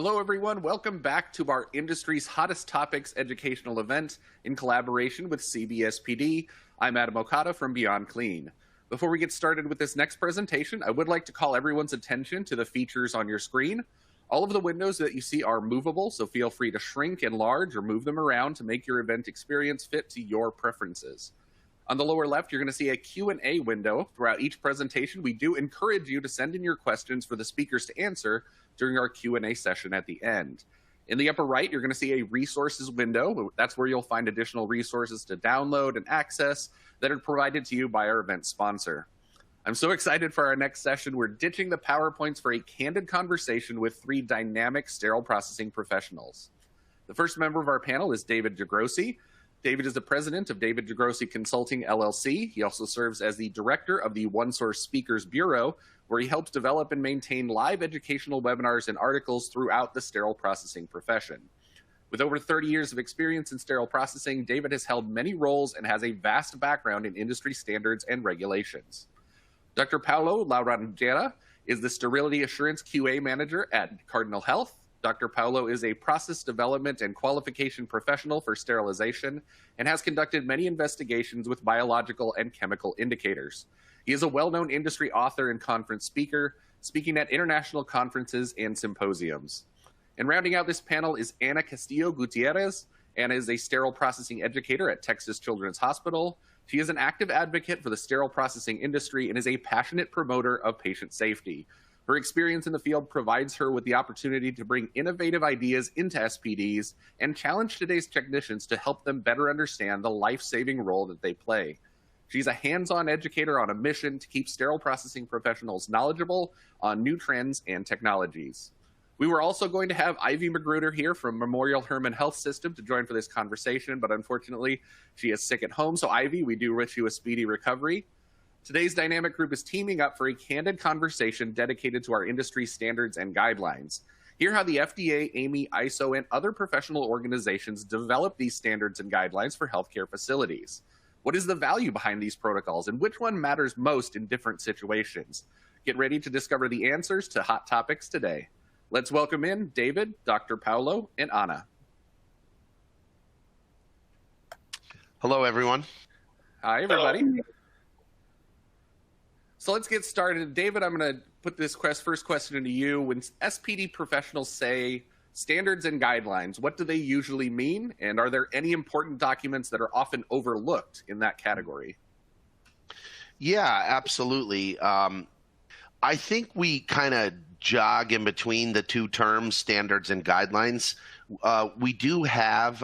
Hello, everyone. Welcome back to our industry's hottest topics educational event in collaboration with CBSPD. I'm Adam Okada from Beyond Clean. Before we get started with this next presentation, I would like to call everyone's attention to the features on your screen. All of the windows that you see are movable, so feel free to shrink, enlarge, or move them around to make your event experience fit to your preferences. On the lower left, you're going to see a Q&A window. Throughout each presentation, we do encourage you to send in your questions for the speakers to answer during our Q&A session at the end. In the upper right, you're going to see a resources window. That's where you'll find additional resources to download and access that are provided to you by our event sponsor. I'm so excited for our next session. We're ditching the PowerPoints for a candid conversation with three dynamic sterile processing professionals. The first member of our panel is David DeGrossi. David is the president of David DeGrossi Consulting, LLC. He also serves as the director of the OneSource Speakers Bureau, where he helps develop and maintain live educational webinars and articles throughout the sterile processing profession. With over 30 years of experience in sterile processing, David has held many roles and has a vast background in industry standards and regulations. Dr. Paulo Laranjeira is the Sterility Assurance QA Manager at Cardinal Health. Dr. Paulo is a process development and qualification professional for sterilization and has conducted many investigations with biological and chemical indicators. He is a well-known industry author and conference speaker, speaking at international conferences and symposiums. And rounding out this panel is Ana Castillo Gutierrez. Anna is a sterile processing educator at Texas Children's Hospital. She is an active advocate for the sterile processing industry and is a passionate promoter of patient safety. Her experience in the field provides her with the opportunity to bring innovative ideas into SPDs and challenge today's technicians to help them better understand the life-saving role that they play. She's a hands-on educator on a mission to keep sterile processing professionals knowledgeable on new trends and technologies. We were also going to have Ivy Magruder here from Memorial Hermann Health System to join for this conversation, but unfortunately, she is sick at home. So Ivy, we do wish you a speedy recovery. Today's dynamic group is teaming up for a candid conversation dedicated to our industry standards and guidelines. Hear how the FDA, AAMI, ISO, and other professional organizations develop these standards and guidelines for healthcare facilities. What is the value behind these protocols, and which one matters most in different situations? Get ready to discover the answers to hot topics today. Let's welcome in David, Dr. Paulo, and Ana. Hello, everyone. Hi, everybody. Hello. So let's get started. David, I'm going to put this first question into you. When SPD professionals say standards and guidelines, what do they usually mean? And are there any important documents that are often overlooked in that category? Yeah, absolutely. I think we kind of jog in between the two terms, standards and guidelines. We do have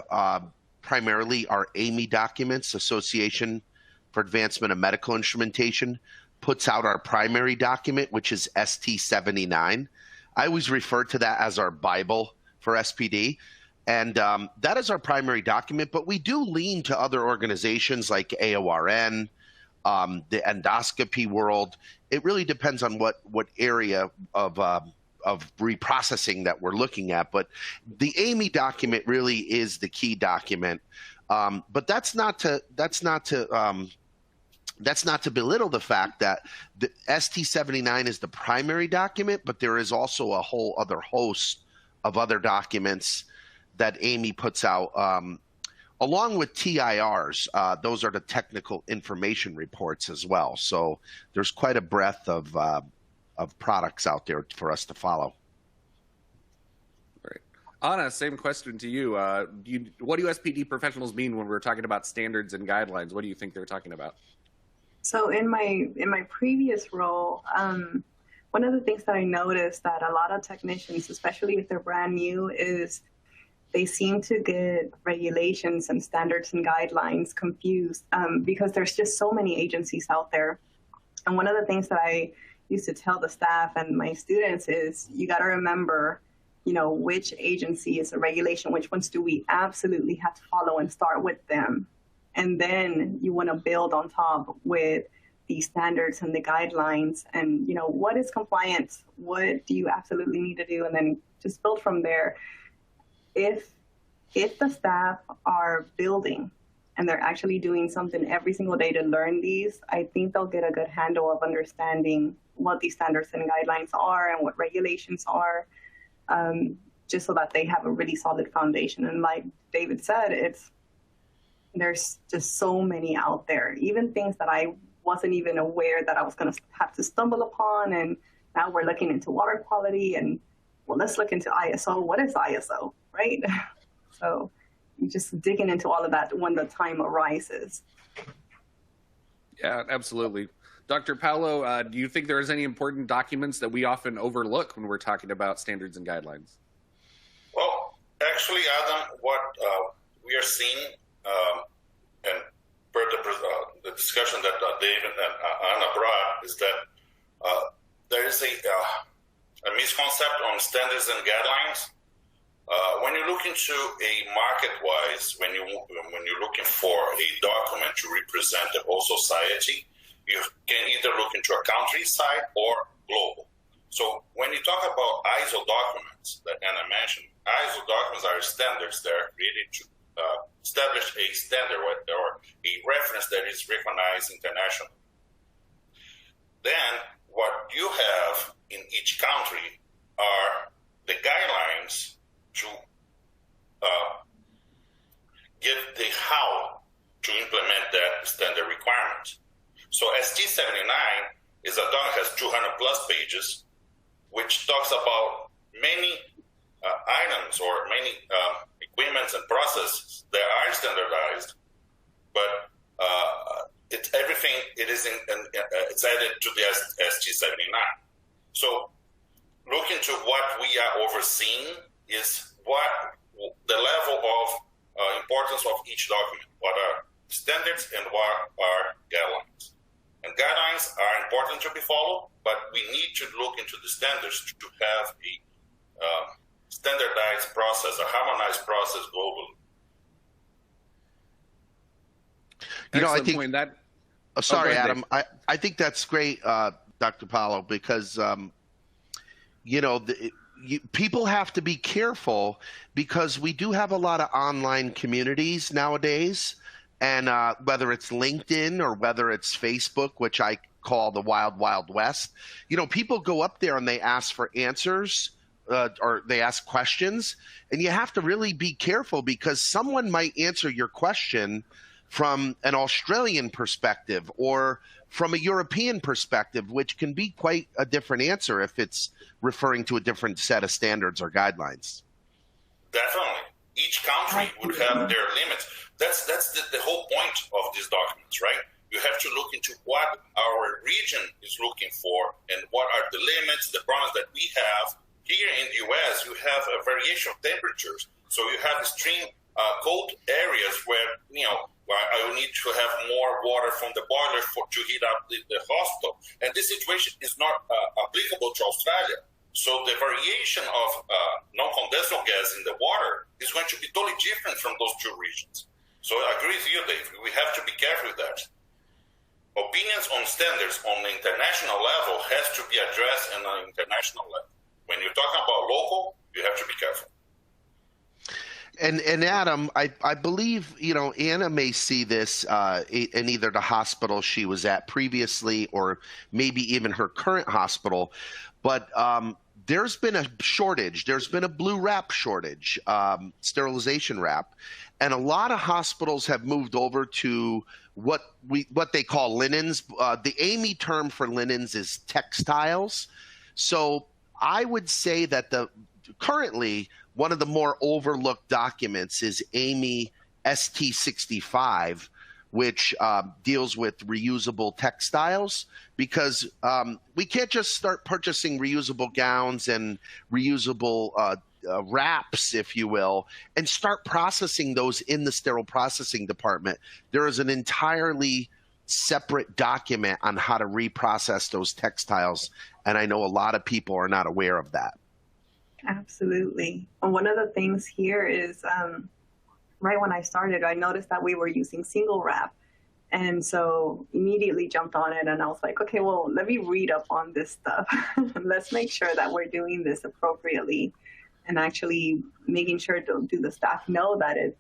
primarily our AAMI documents, Association for Advancement of Medical Instrumentation, puts out our primary document, which is ST79. I always refer to that as our Bible for SPD. And that is our primary document, but we do lean to other organizations like AORN, the endoscopy world. It really depends on what area of reprocessing that we're looking at. But the AAMI document really is the key document. But that's not to belittle the fact that the ST79 is the primary document, but there is also a whole other host of other documents that AAMI puts out, along with TIRs. Those are the technical information reports as well. So there's quite a breadth of products out there for us to follow. All right. Ana, same question to you. What do SPD professionals mean when we're talking about standards and guidelines? What do you think they're talking about? So in my previous role, one of the things that I noticed that a lot of technicians, especially if they're brand new, is they seem to get regulations and standards and guidelines confused because there's just so many agencies out there. And one of the things that I used to tell the staff and my students is you got to remember, which agency is a regulation, which ones do we absolutely have to follow and start with them. And then you want to build on top with the standards and the guidelines and, what is compliance? What do you absolutely need to do? And then just build from there. If the staff are building and they're actually doing something every single day to learn these, I think they'll get a good handle of understanding what these standards and guidelines are and what regulations are. just so that they have a really solid foundation. And like David said, there's just so many out there, even things that I wasn't even aware that I was going to have to stumble upon. And now we're looking into water quality, and well, let's look into ISO. What is ISO, right? So you just digging into all of that when the time arises. Yeah, absolutely. Dr. Paulo, do you think there's any important documents that we often overlook when we're talking about standards and guidelines? Well, actually, Adam, what we are seeing, and per the discussion that David and Anna brought, is that there is a misconception on standards and guidelines. When you look into a market-wise, when you're looking for a document to represent the whole society, you can either look into a country side or global. So when you talk about ISO documents that Anna mentioned, ISO documents are standards that are created to establish a standard or a reference that is recognized internationally. Then what you have in each country are the guidelines to give the how to implement that standard requirement. So ST79 is a document that has 200 plus pages, which talks about many items or many equipments and processes that are standardized, but it's everything. It is it's added to the ST79. So, look into what we are overseeing is what the level of importance of each document. What are standards and what are guidelines? And guidelines are important to be followed, but we need to look into the standards to have a standardized process, a harmonized process globally. I think point. That. Sorry, ahead, Adam. I think that's great, Dr. Paulo, because people have to be careful because we do have a lot of online communities nowadays. And whether it's LinkedIn or whether it's Facebook, which I call the wild, wild west, people go up there and they ask for answers or they ask questions. And you have to really be careful because someone might answer your question from an Australian perspective or from a European perspective, which can be quite a different answer if it's referring to a different set of standards or guidelines. Definitely. Each country would have their limits. That's the whole point of these documents, right? You have to look into what our region is looking for and what are the limits, the problems that we have. Here in the U.S., you have a variation of temperatures. So you have extreme cold areas where, I will need to have more water from the boiler to heat up the hospital. And this situation is not applicable to Australia. So the variation of non-condensable gas in the water is going to be totally different from those two regions. So I agree with you, Dave. We have to be careful with that. Opinions on standards on the international level has to be addressed on an international level. When you're talking about local, you have to be careful. And Adam, I believe, Anna may see this in either the hospital she was at previously or maybe even her current hospital. But there's been a shortage. There's been a blue wrap shortage, sterilization wrap. And a lot of hospitals have moved over to what they call linens. The AAMI term for linens is textiles. So I would say that currently one of the more overlooked documents is AAMI ST65, which deals with reusable textiles, because we can't just start purchasing reusable gowns and reusable wraps, if you will, and start processing those in the sterile processing department. There is an entirely separate document on how to reprocess those textiles, and I know a lot of people are not aware of that. Absolutely. And one of the things here is right when I started, I noticed that we were using single wrap. And so immediately jumped on it and I was like, okay, well, let me read up on this stuff. Let's make sure that we're doing this appropriately and actually making sure to do the staff know that it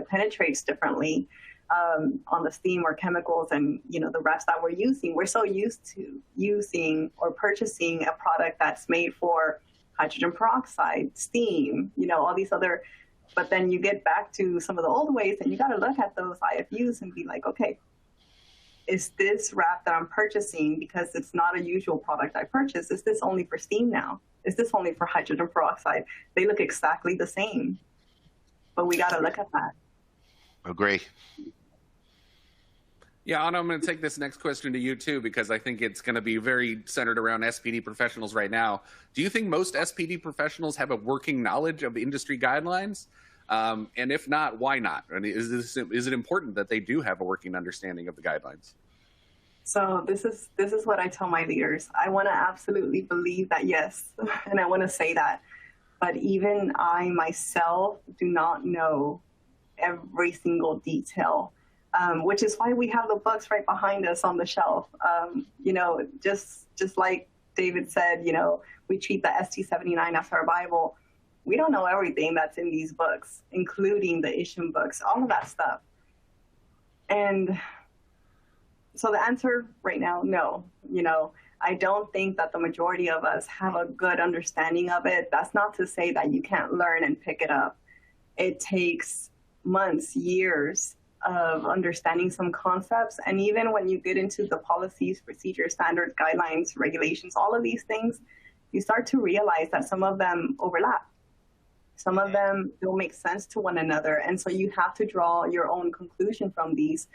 penetrates differently on the steam or chemicals and, the wraps that we're using. We're so used to using or purchasing a product that's made for hydrogen peroxide, steam, all these other, but then you get back to some of the old ways and you got to look at those IFUs and be like, okay, is this wrap that I'm purchasing, because it's not a usual product I purchase, is this only for steam now? Is this only for hydrogen peroxide? They look exactly the same, but we got to look at that. Agree. Yeah, Anna, I'm going to take this next question to you too, because I think it's going to be very centered around SPD professionals right now. Do you think most SPD professionals have a working knowledge of industry guidelines? And if not, why not? I mean, is it important that they do have a working understanding of the guidelines? So this is what I tell my leaders. I want to absolutely believe that, yes, and I want to say that. But even I myself do not know every single detail, which is why we have the books right behind us on the shelf. Just like David said, we treat the ST79 as our Bible. We don't know everything that's in these books, including the Isham books, all of that stuff. And so the answer right now, no. I don't think that the majority of us have a good understanding of it. That's not to say that you can't learn and pick it up. It takes months, years of understanding some concepts. And even when you get into the policies, procedures, standards, guidelines, regulations, all of these things, you start to realize that some of them overlap. Some of them don't make sense to one another. And so you have to draw your own conclusion from these.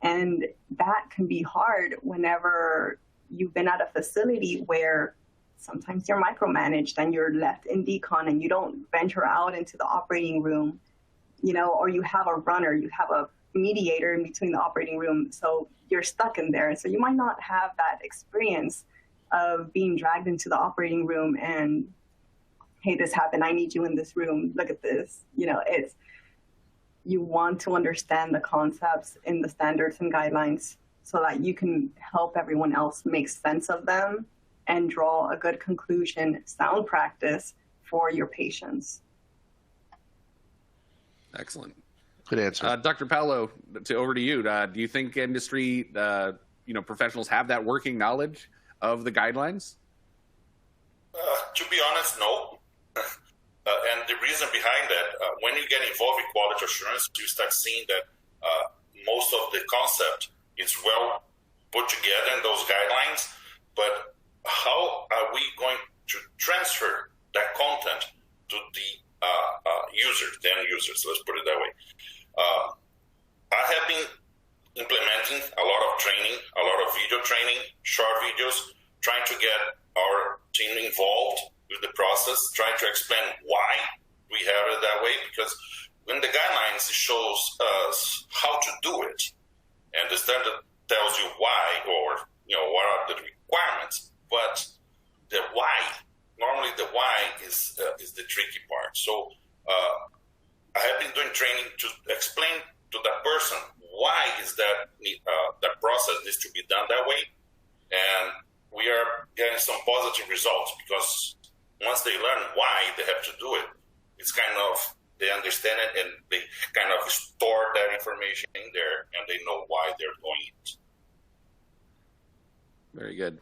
And that can be hard whenever you've been at a facility where sometimes you're micromanaged and you're left in decon and you don't venture out into the operating room, or you have a runner, you have a mediator in between the operating room. So you're stuck in there. And so you might not have that experience of being dragged into the operating room and, hey, this happened. I need you in this room. Look at this. You want to understand the concepts in the standards and guidelines so that you can help everyone else make sense of them and draw a good conclusion, sound practice for your patients. Excellent. Good answer. Dr. Paolo, over to you. Do you think industry professionals have that working knowledge of the guidelines? To be honest, no. And the reason behind that, when you get involved in quality assurance, you start seeing that most of the concept is well put together in those guidelines, but how are we going to transfer that content to the the end users, let's put it that way. I have been implementing a lot of training, a lot of video training, short videos, trying to get our team involved with the process, trying to explain why we have it that way, because when the guidelines shows us how to do it, and the standard tells you why, or what are the requirements, but the why, normally the why is the tricky part. So I have been doing training to explain to that person why is that that process needs to be done that way, and we are getting some positive results, because once they learn why they have to do it, it's kind of, they understand it and they kind of store that information in there and they know why they're doing it. Very good.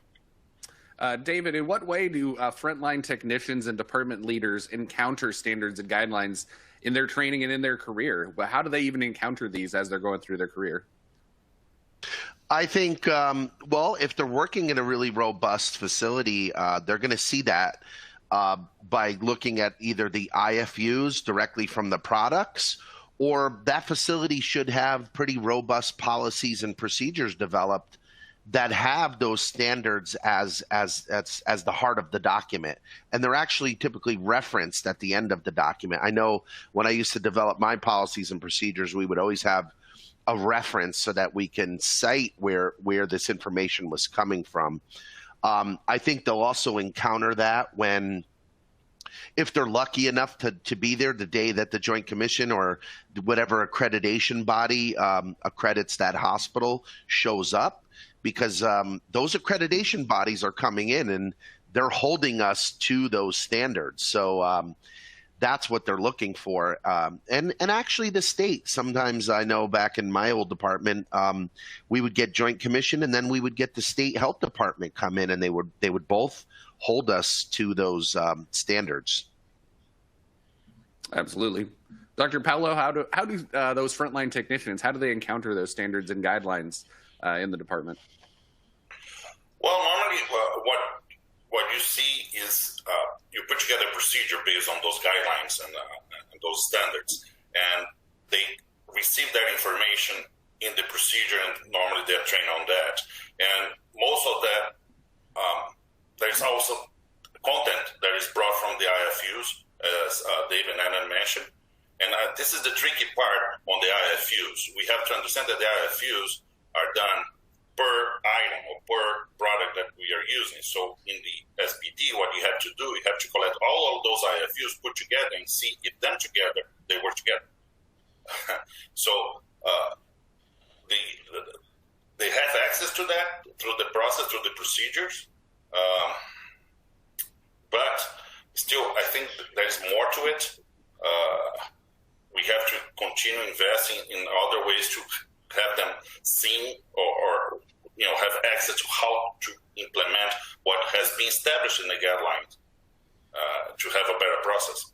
David, in what way do frontline technicians and department leaders encounter standards and guidelines in their training and in their career? How do they even encounter these as they're going through their career? I think, if they're working in a really robust facility, they're going to see that by looking at either the IFUs directly from the products, or that facility should have pretty robust policies and procedures developed that have those standards as the heart of the document. And they're actually typically referenced at the end of the document. I know when I used to develop my policies and procedures, we would always have a reference so that we can cite where this information was coming from. I think they'll also encounter that if they're lucky enough to be there the day that the Joint Commission or whatever accreditation body accredits that hospital shows up, because those accreditation bodies are coming in and they're holding us to those standards. So that's what they're looking for. And actually the state, sometimes I know back in my old department, we would get Joint Commission and then we would get the state health department come in, and they would both hold us to those standards. Absolutely. Dr. Paolo, how do those frontline technicians, how do they encounter those standards and guidelines in the department? Well, normally what you see is you put together a procedure based on those guidelines and those standards, and they receive that information in the procedure, and normally they're trained on that. And most of that, there's also content that is brought from the IFUs, as Dave and Anna mentioned. And this is the tricky part on the IFUs. We have to understand that the IFUs are done per item or per product that we are using. So in the SPD, what you have to do, you have to collect all of those IFUs, put together, and see if them together, they work together. So they have access to that through the process, through the procedures. But still, I think there's more to it. We have to continue investing in other ways to have them seen or have access to how to implement what has been established in the guidelines to have a better process.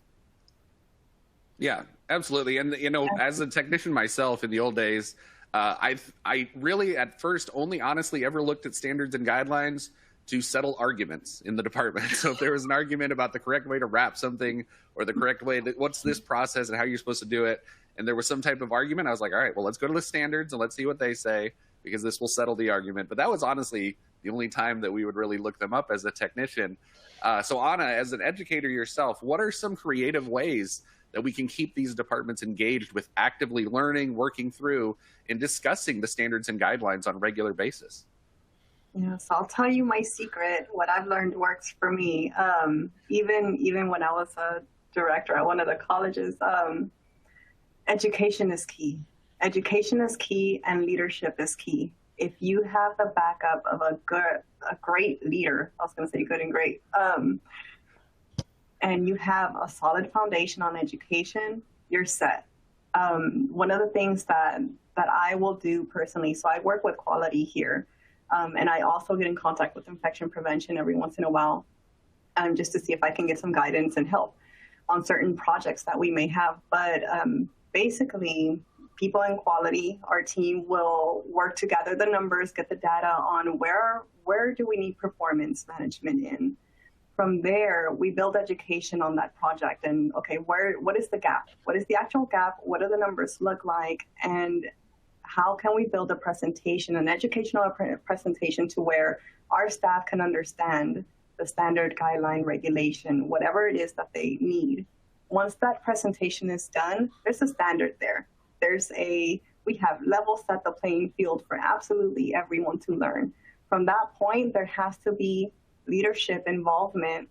Yeah, absolutely. And, as a technician myself in the old days, I really at first only honestly ever looked at standards and guidelines to settle arguments in the department. So if there was an argument about the correct way to wrap something or the correct way, what's this process and how you're supposed to do it, and there was some type of argument, I was like, all right, well, let's go to the standards and let's see what they say, because this will settle the argument. But that was honestly the only time that we would really look them up as a technician. So Anna, as an educator yourself, what are some creative ways that we can keep these departments engaged with actively learning, working through, and discussing the standards and guidelines on a regular basis? Yeah, so I'll tell you my secret. What I've learned works for me. Even when I was a director at one of the colleges, education is key. Education is key, and leadership is key. If you have the backup of a great leader, I was going to say good and great, and you have a solid foundation on education, you're set. One of the things that I will do personally, so I work with quality here, and I also get in contact with infection prevention every once in a while, just to see if I can get some guidance and help on certain projects that we may have. But basically, people in quality, our team will work to gather the numbers, get the data on where do we need performance management in. From there, we build education on that project, and okay, what is the gap? What is the actual gap? What do the numbers look like? And how can we build a presentation, an educational presentation, to where our staff can understand the standard guideline regulation, whatever it is that they need. Once that presentation is done, there's a standard there. We have level set the playing field for absolutely everyone to learn. From that point, there has to be leadership involvement,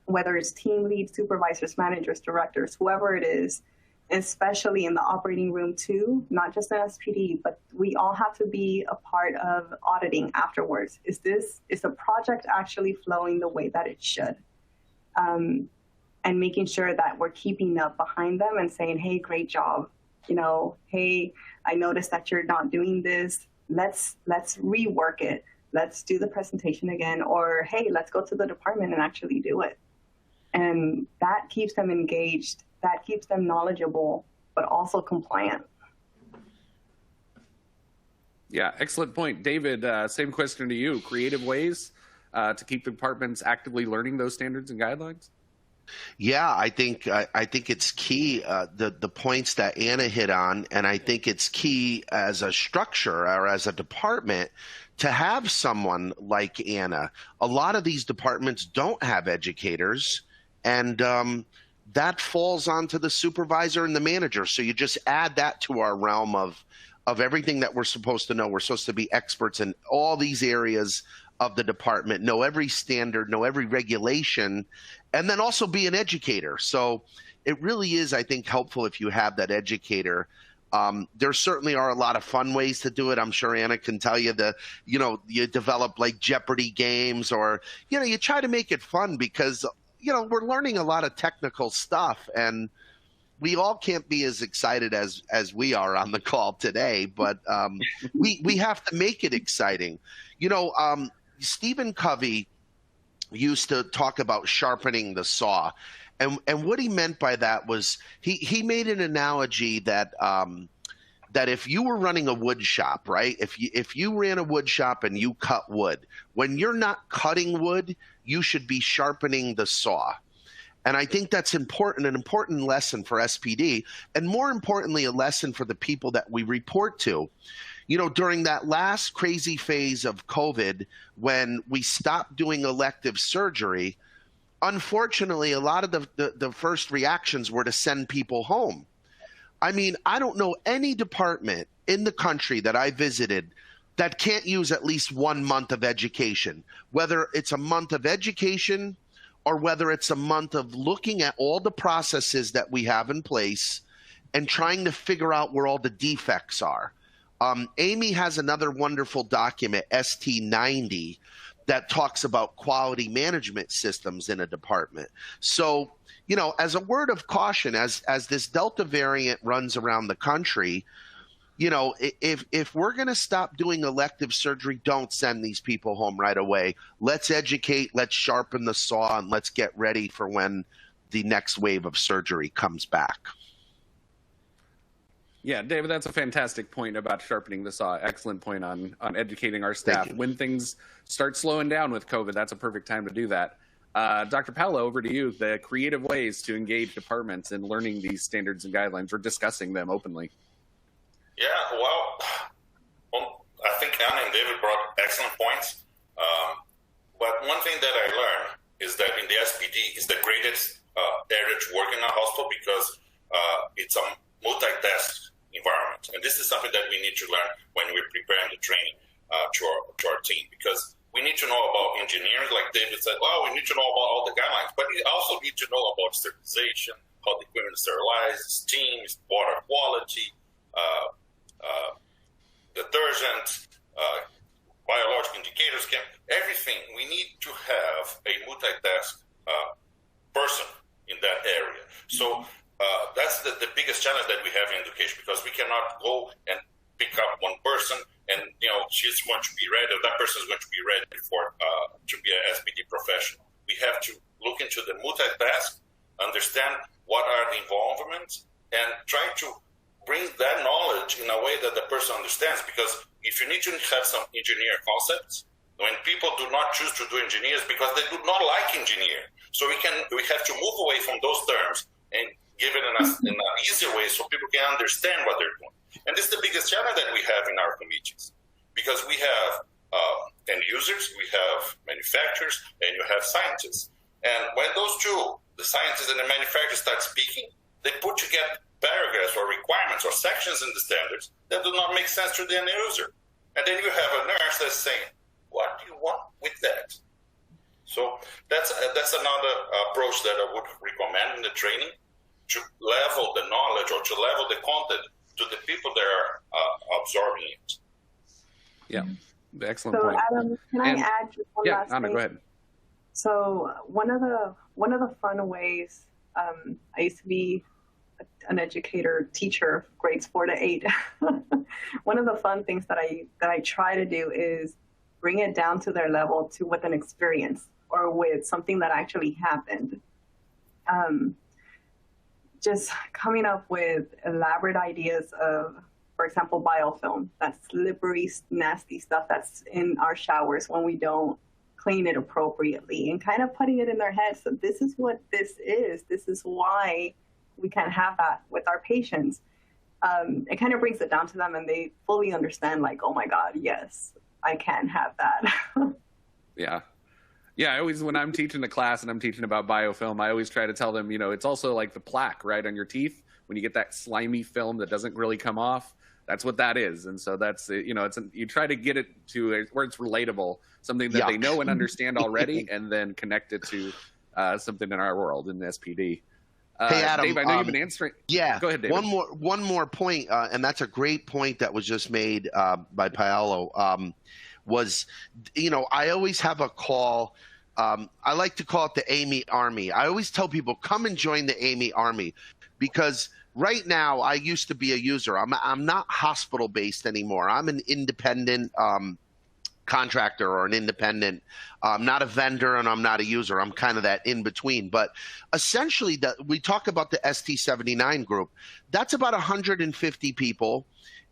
whether it's team leads, supervisors, managers, directors, whoever it is, especially in the operating room too, not just in SPD, but we all have to be a part of auditing afterwards. Is the project actually flowing the way that it should? And making sure that we're keeping up behind them and saying, hey, great job. Hey, I noticed that you're not doing this. Let's rework it. Let's do the presentation again. Or, hey, let's go to the department and actually do it. And that keeps them engaged. That keeps them knowledgeable, but also compliant. Yeah, excellent point. David, same question to you. Creative ways to keep departments actively learning those standards and guidelines? Yeah, I think it's key, the points that Anna hit on, and I think it's key as a structure or as a department to have someone like Anna. A lot of these departments don't have educators, and that falls onto the supervisor and the manager. So you just add that to our realm of everything that we're supposed to know. We're supposed to be experts in all these areas of the department, know every standard, know every regulation, and then also be an educator. So it really is, I think, helpful if you have that educator. There certainly are a lot of fun ways to do it. I'm sure Anna can tell you you develop like Jeopardy games, or, you try to make it fun because, we're learning a lot of technical stuff, and we all can't be as excited as we are on the call today, but we have to make it exciting. Stephen Covey used to talk about sharpening the saw. And what he meant by that was he made an analogy that that if you were running a wood shop, right? If you ran a wood shop and you cut wood, when you're not cutting wood, you should be sharpening the saw. And I think that's important, an important lesson for SPD, and more importantly, a lesson for the people that we report to. You know, during that last crazy phase of COVID, when we stopped doing elective surgery, unfortunately, a lot of the first reactions were to send people home. I mean, I don't know any department in the country that I visited that can't use at least 1 month of education, whether it's a month of education or whether it's a month of looking at all the processes that we have in place and trying to figure out where all the defects are. AAMI has another wonderful document, ST90, that talks about quality management systems in a department. So, you know, as a word of caution, as this Delta variant runs around the country, you know, if we're going to stop doing elective surgery, don't send these people home right away. Let's educate, let's sharpen the saw, and let's get ready for when the next wave of surgery comes back. Yeah, David, that's a fantastic point about sharpening the saw. Excellent point on educating our staff. When things start slowing down with COVID, that's a perfect time to do that. Dr. Paolo, over to you. The creative ways to engage departments in learning these standards and guidelines or discussing them openly. Yeah, well, I think Anna and David brought excellent points. But one thing that I learned is that in the SPD is the greatest area to work in a hospital because it's a multitask environment. And this is something that we need to learn when we're preparing the training to our team, because we need to know about engineering, like David said, well, we need to know about all the guidelines, but we also need to know about sterilization, how the equipment is sterilized, steam, water quality, detergent, biological indicators, everything. We need to have a multitask person in that area. So that's the biggest challenge that we have in education, because we cannot go and pick up one person and, you know, she's going to be ready, or that person is going to be ready for to be an SPD professional. We have to look into the multitask, understand what are the involvements, and try to bring that knowledge in a way that the person understands. Because if you need to have some engineer concepts, when people do not choose to do engineers because they do not like engineer, so we have to move away from those terms and give it in an easier way so people can understand what they're doing. And this is the biggest challenge that we have in our committees, because we have end users, we have manufacturers, and you have scientists. And when those two, the scientists and the manufacturers, start speaking, they put together paragraphs or requirements or sections in the standards that do not make sense to the end user. And then you have a nurse that's saying, what do you want with that? So that's another approach that I would recommend in the training, to level the knowledge or to level the content to the people that are absorbing it. Yeah, excellent so, point. Adam, can I add just one last Anna, thing? go ahead. So one of the fun ways, I used to be an educator, teacher, grades 4 to 8. One of the fun things that I try to do is bring it down to their level with an experience or with something that actually happened. Just coming up with elaborate ideas of, for example, biofilm, that slippery, nasty stuff that's in our showers when we don't clean it appropriately, and kind of putting it in their heads. So this is what this is. This is why we can't have that with our patients. It kind of brings it down to them, and they fully understand, like, oh my God, yes, I can have that. Yeah. Yeah, I always, when I'm teaching a class and I'm teaching about biofilm, I always try to tell them, you know, it's also like the plaque, right, on your teeth. When you get that slimy film that doesn't really come off, that's what that is. And so that's, you know, you try to get it to where it's relatable, something that they know and understand already, and then connect it to something in our world in SPD. Hey, Adam, Dave, I know you've been answering. Yeah, go ahead, David. One more point, and that's a great point that was just made by Paolo. Was, you know, I always have a call. I like to call it the AAMI Army. I always tell people, come and join the AAMI Army, because right now I used to be a user. I'm not hospital based anymore. I'm an independent contractor or an independent. I'm not a vendor and I'm not a user. I'm kind of that in between. But essentially, we talk about the ST79 group. That's about 150 people.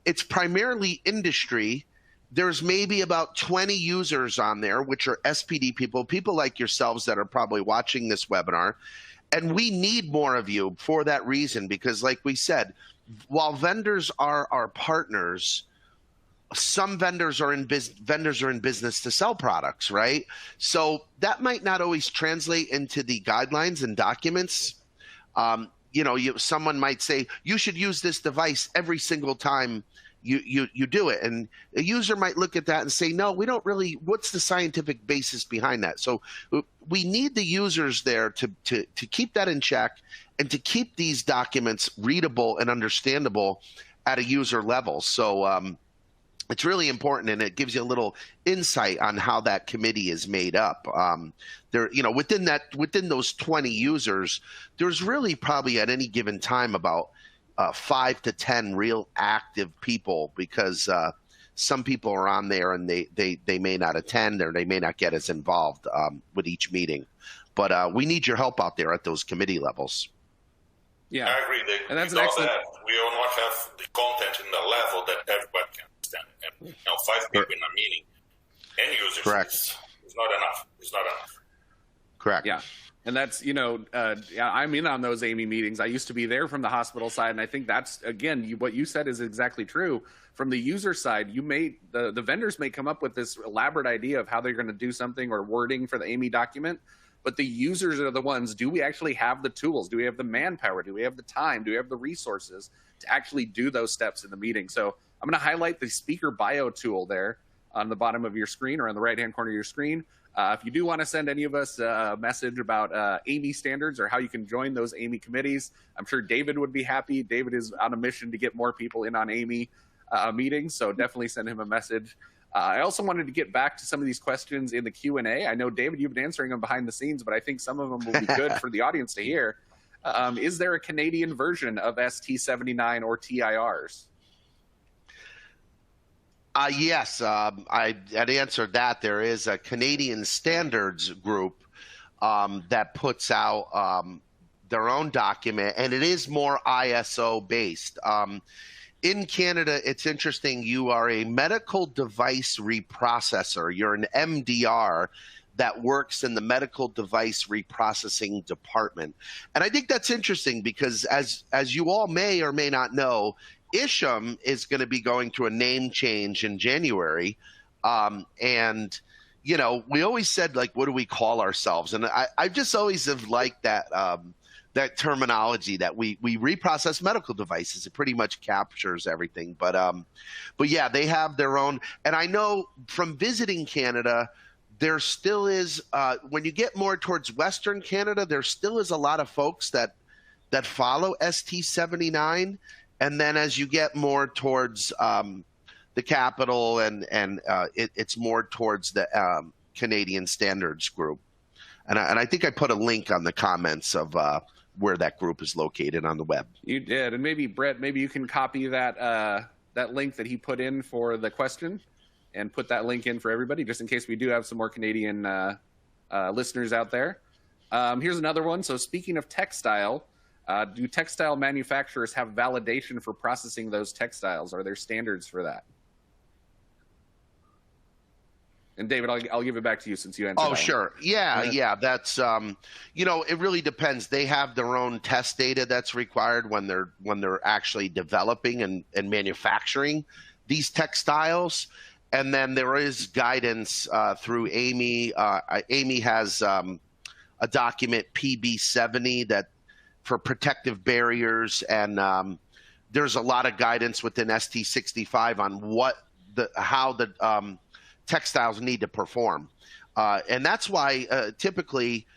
It's primarily industry. There's maybe about 20 users on there, which are SPD people like yourselves that are probably watching this webinar. And we need more of you for that reason, because like we said, while vendors are our partners, some vendors are in business to sell products, right? So that might not always translate into the guidelines and documents. Someone might say, you should use this device every single time you do it. And a user might look at that and say, no, we don't really, what's the scientific basis behind that? So we need the users there to keep that in check and to keep these documents readable and understandable at a user level. So it's really important, and it gives you a little insight on how that committee is made up. Within those 20 users, there's really probably at any given time about 5 to 10 real active people, because some people are on there and they may not attend, or they may not get as involved with each meeting. But we need your help out there at those committee levels. Yeah, I agree. And that's an excellent. We will not have the content in the level that everybody can understand. And 5 people in a meeting, end users, correct, is not enough. It's not enough. Correct. Yeah. And that's, I'm in on those AAMI meetings. I used to be there from the hospital side, and I think that's, again, what you said is exactly true. From the user side, the vendors may come up with this elaborate idea of how they're going to do something or wording for the AAMI document, but the users are the ones, do we actually have the tools? Do we have the manpower? Do we have the time? Do we have the resources to actually do those steps in the meeting? So I'm going to highlight the speaker bio tool there on the bottom of your screen, or on the right-hand corner of your screen. If you do want to send any of us a message about AAMI standards or how you can join those AAMI committees, I'm sure David would be happy. David is on a mission to get more people in on AAMI meetings, so definitely send him a message. I also wanted to get back to some of these questions in the Q&A. I know, David, you've been answering them behind the scenes, but I think some of them will be good for the audience to hear. Is there a Canadian version of ST79 or TIRs? Yes, I had answered that. There is a Canadian standards group that puts out their own document, and it is more ISO based. In Canada, it's interesting. You are a medical device reprocessor. You're an MDR that works in the medical device reprocessing department. And I think that's interesting because, as you all may or may not know, Isham is going to be going through a name change in January. And, we always said, like, what do we call ourselves? And I just always have liked that that terminology, that we reprocess medical devices. It pretty much captures everything. But yeah, they have their own. And I know from visiting Canada, there still is, when you get more towards Western Canada, there still is a lot of folks that follow ST79. And then as you get more towards the capital and it's more towards the Canadian Standards Group. And I think I put a link on the comments of where that group is located on the web. You did. And maybe, Brett, maybe you can copy that link that he put in for the question and put that link in for everybody, just in case we do have some more Canadian listeners out there. Here's another one. So speaking of textile, do textile manufacturers have validation for processing those textiles? Are there standards for that? And David, I'll give it back to you since you answered. Oh, sure. Yeah. That's it really depends. They have their own test data that's required when they're actually developing and manufacturing these textiles. And then there is guidance through AAMI. AAMI has a document PB70 that for protective barriers, and there's a lot of guidance within ST65 on how the textiles need to perform, and that's why typically,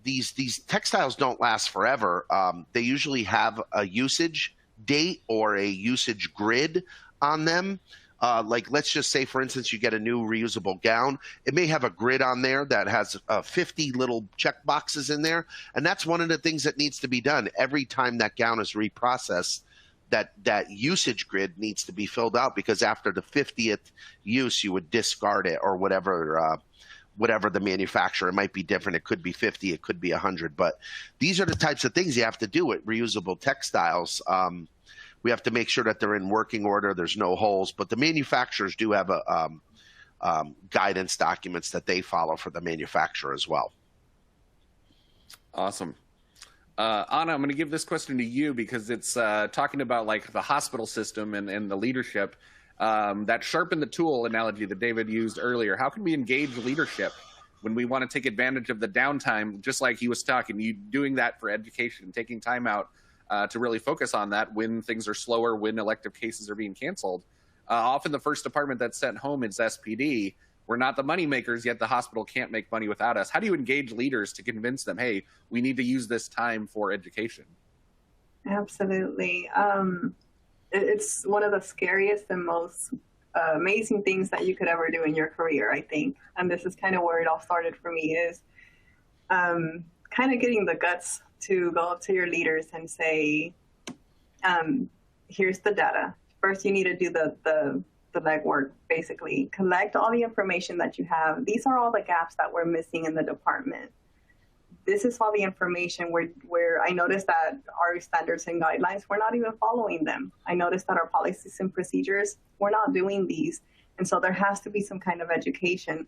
these textiles don't last forever. They usually have a usage date or a usage grid on them. Like, let's just say, for instance, you get a new reusable gown. It may have a grid on there that has 50 little check boxes in there, and that's one of the things that needs to be done every time that gown is reprocessed. that usage grid needs to be filled out, because after the 50th use, you would discard it, or whatever the manufacturer. It might be different. It could be 50, it could be 100. But these are the types of things you have to do with reusable textiles. We have to make sure that they're in working order, there's no holes. But the manufacturers do have guidance documents that they follow for the manufacturer as well. Awesome. Anna, I'm going to give this question to you because it's talking about like the hospital system and the leadership. That sharpen the tool analogy that David used earlier. How can we engage leadership when we want to take advantage of the downtime, just like he was talking, you doing that for education, taking time out to really focus on that when things are slower, when elective cases are being canceled. Often the first department that's sent home is SPD. We're not the money makers, yet the hospital can't make money without us. How do you engage leaders to convince them, hey, we need to use this time for education? Absolutely. It's one of the scariest and most amazing things that you could ever do in your career, I think. And this is kind of where it all started for me, is kind of getting the guts to go up to your leaders and say, here's the data. First, you need to do the legwork, basically. Collect all the information that you have. These are all the gaps that we're missing in the department. This is all the information where I noticed that our standards and guidelines, we're not even following them. I noticed that our policies and procedures, we're not doing these. And so there has to be some kind of education.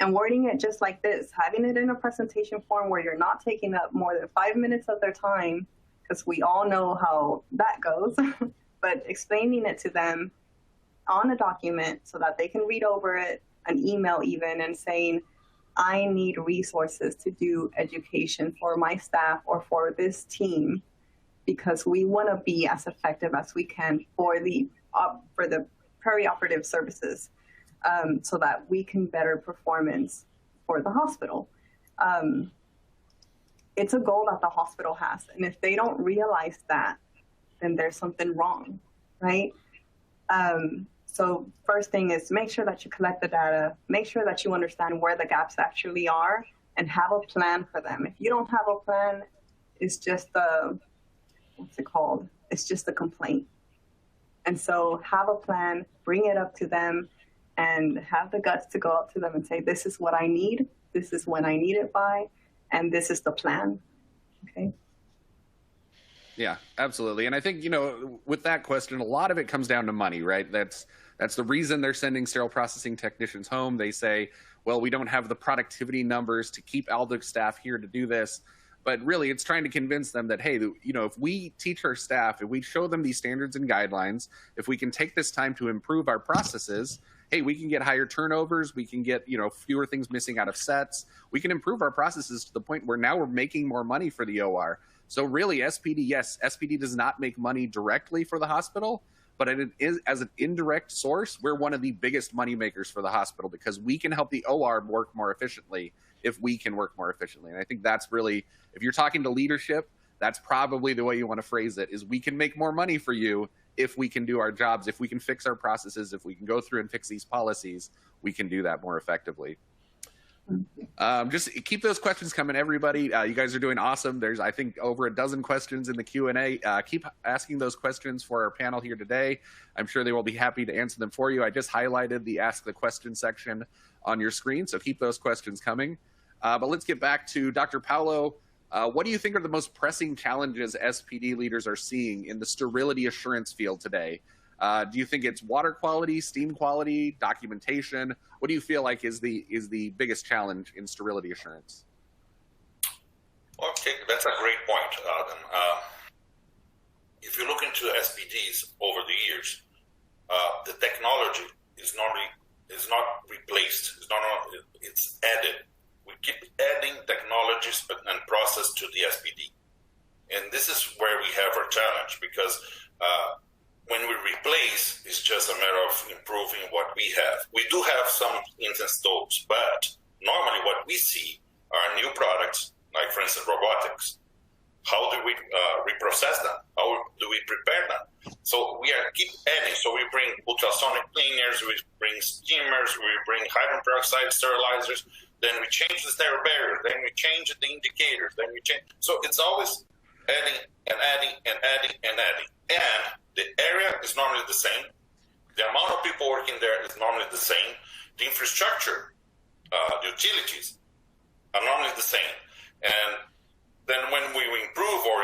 And wording it just like this, having it in a presentation form where you're not taking up more than 5 minutes of their time, because we all know how that goes, but explaining it to them on a document so that they can read over it, an email even, and saying, I need resources to do education for my staff or for this team, because we want to be as effective as we can for the perioperative services, so that we can better performance for the hospital. It's a goal that the hospital has, and if they don't realize that, then there's something wrong, right? So first thing is make sure that you collect the data, make sure that you understand where the gaps actually are, and have a plan for them. If you don't have a plan, it's just It's just a complaint. And so have a plan, bring it up to them, and have the guts to go up to them and say, this is what I need, this is when I need it by, and this is the plan, okay? Yeah, absolutely. And I think, with that question, a lot of it comes down to money, right? That's the reason they're sending sterile processing technicians home. They say, well, we don't have the productivity numbers to keep all the staff here to do this. But really, it's trying to convince them that, hey, if we teach our staff, if we show them these standards and guidelines, if we can take this time to improve our processes, hey, we can get higher turnovers, we can get, fewer things missing out of sets. We can improve our processes to the point where now we're making more money for the OR. So really, SPD, yes, SPD does not make money directly for the hospital, but it is, as an indirect source, we're one of the biggest money makers for the hospital, because we can help the OR work more efficiently if we can work more efficiently. And I think that's really, if you're talking to leadership, that's probably the way you want to phrase it, is we can make more money for you if we can do our jobs, if we can fix our processes, if we can go through and fix these policies, we can do that more effectively. Just keep those questions coming, everybody. You guys are doing awesome. There's, I think, over a dozen questions in the Q&A. Keep asking those questions for our panel here today. I'm sure they will be happy to answer them for you. I just highlighted the Ask the Question section on your screen, so keep those questions coming. But let's get back to Dr. Paulo. What do you think are the most pressing challenges SPD leaders are seeing in the sterility assurance field today? Do you think it's water quality, steam quality, documentation? What do you feel like is the biggest challenge in sterility assurance? Okay, that's a great point, Adam. If you look into SPDs over the years, the technology is not replaced. It's added. We keep adding technologies and process to the SPD, and this is where we have our challenge, because when we replace, it's just a matter of improving what we have. We do have some instance stoves, but normally what we see are new products, like, for instance, robotics. How do we reprocess them? How do we prepare them? So we keep adding. So we bring ultrasonic cleaners, we bring steamers, we bring hydrogen peroxide sterilizers, then we change the sterile barrier, then we change the indicators, then we change. So it's always adding and adding and adding and adding. And the area is normally the same. The amount of people working there is normally the same. The infrastructure, the utilities are normally the same. And then when we improve or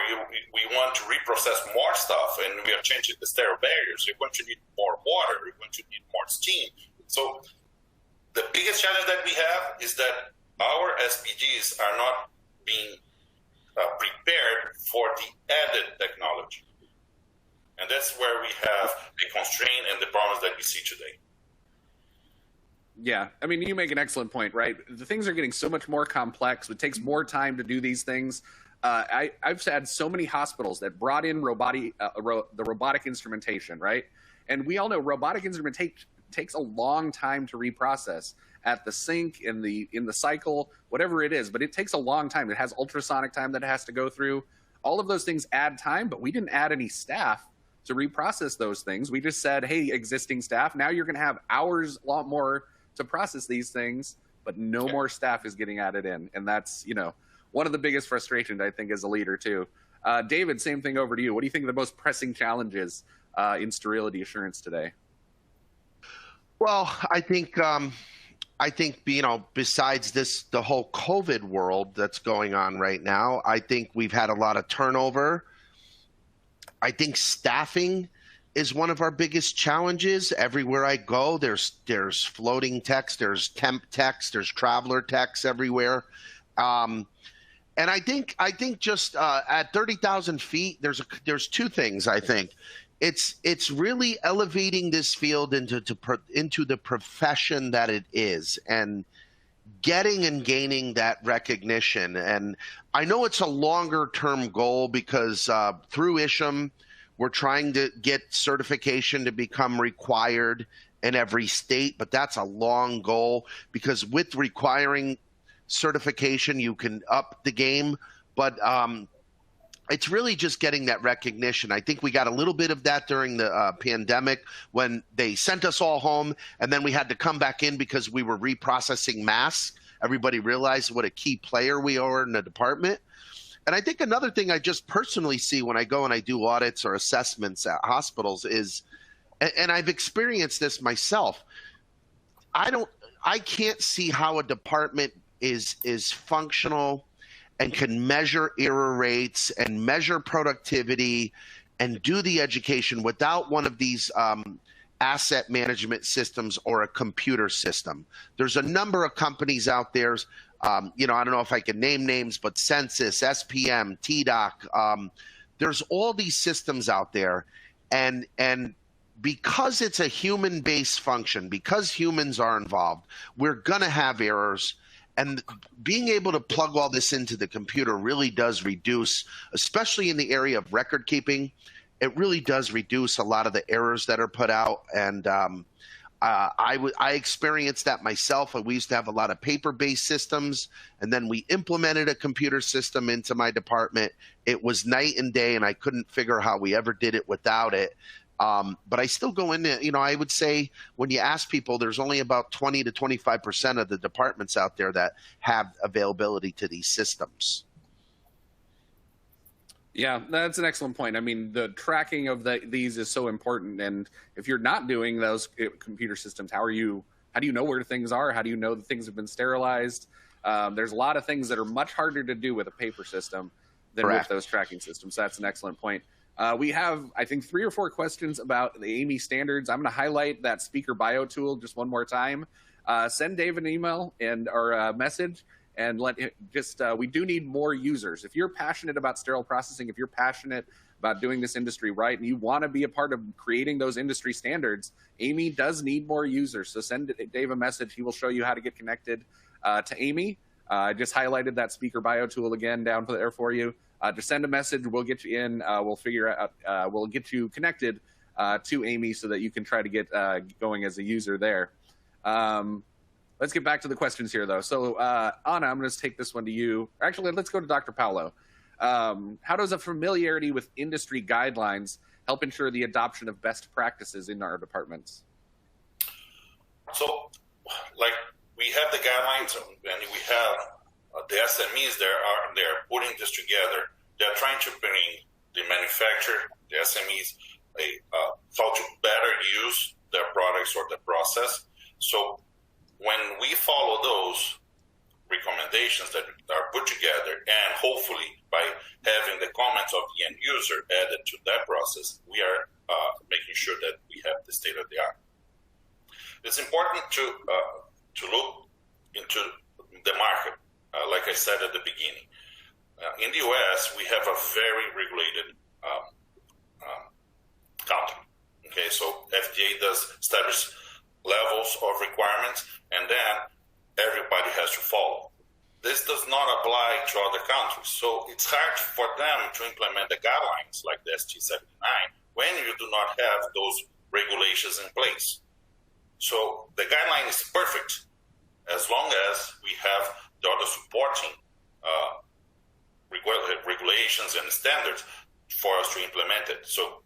we want to reprocess more stuff and we are changing the sterile barriers, you're going to need more water, you're going to need more steam. So the biggest challenge that we have is that our SPGs are not being prepared for the added technology. And that's where we have the constraint and the problems that we see today. Yeah, I mean, you make an excellent point, right? The things are getting so much more complex. It takes more time to do these things. I've had so many hospitals that brought in the robotic instrumentation, right? And we all know robotic instrumentation takes a long time to reprocess at the sink, in the cycle, whatever it is. But it takes a long time. It has ultrasonic time that it has to go through. All of those things add time, but we didn't add any staff to reprocess those things. We just said, hey, existing staff, now you're going to have hours, a lot more to process these things, but no more staff is getting added in. And that's, one of the biggest frustrations, I think, as a leader, too. David, same thing over to you. What do you think are the most pressing challenges in sterility assurance today? Well, I think, besides the whole COVID world that's going on right now, I think we've had a lot of turnover. I think staffing is one of our biggest challenges. Everywhere I go, there's floating techs, there's temp techs, there's traveler techs everywhere. And I think just at 30,000 feet, there's two things. I think it's really elevating this field into the profession that it is, and getting and gaining that recognition. And I know it's a longer term goal because through ISHM, we're trying to get certification to become required in every state, but that's a long goal because with requiring certification, you can up the game. But it's really just getting that recognition. I think we got a little bit of that during the pandemic when they sent us all home, and then we had to come back in because we were reprocessing masks. Everybody realized what a key player we are in the department. And I think another thing I just personally see when I go and I do audits or assessments at hospitals is, and I've experienced this myself, I can't see how a department is functional and can measure error rates and measure productivity and do the education without one of these asset management systems or a computer system. There's a number of companies out there. I don't know if I can name names, but Census, SPM, TDOC, there's all these systems out there. And because it's a human-based function, because humans are involved, we're going to have errors. And being able to plug all this into the computer really does reduce, especially in the area of record keeping, it really does reduce a lot of the errors that are put out. And I experienced that myself. We used to have a lot of paper-based systems, and then we implemented a computer system into my department. It was night and day, and I couldn't figure how we ever did it without it. But I still go in there, I would say when you ask people, there's only about 20 to 25% of the departments out there that have availability to these systems. Yeah, that's an excellent point. I mean, the tracking of these is so important. And if you're not doing those computer systems, how do you know where things are? How do you know that things have been sterilized? There's a lot of things that are much harder to do with a paper system than Correct. with those tracking systems. So that's an excellent point. We have, I think, 3 or 4 questions about the AAMI standards. I'm going to highlight that speaker bio tool just one more time. Send Dave an email or a message, and we do need more users. If you're passionate about sterile processing, if you're passionate about doing this industry right, and you want to be a part of creating those industry standards, AAMI does need more users. So send Dave a message. He will show you how to get connected to AAMI. I just highlighted that speaker bio tool again down there for you. Just send a message. We'll get you in. We'll figure out. We'll get you connected to AAMI so that you can try to get going as a user there. Let's get back to the questions here, though. So, Anna, I'm going to take this one to you. Actually, let's go to Dr. Paulo. How does a familiarity with industry guidelines help ensure the adoption of best practices in our departments? So, we have the guidelines, and we have the SMEs they're putting this together. They're trying to bring the manufacturer, the SMEs, how to better use their products or the process. So when we follow those recommendations that are put together, and hopefully by having the comments of the end user added to that process, we are making sure that we have the state of the art. It's important to look into the market. Like I said at the beginning, in the U.S., we have a very regulated country. Okay, so FDA does establish levels of requirements, and then everybody has to follow. This does not apply to other countries, so it's hard for them to implement the guidelines like the ST79 when you do not have those regulations in place. So the guideline is perfect as long as we have the other supporting regulations and standards for us to implement it. So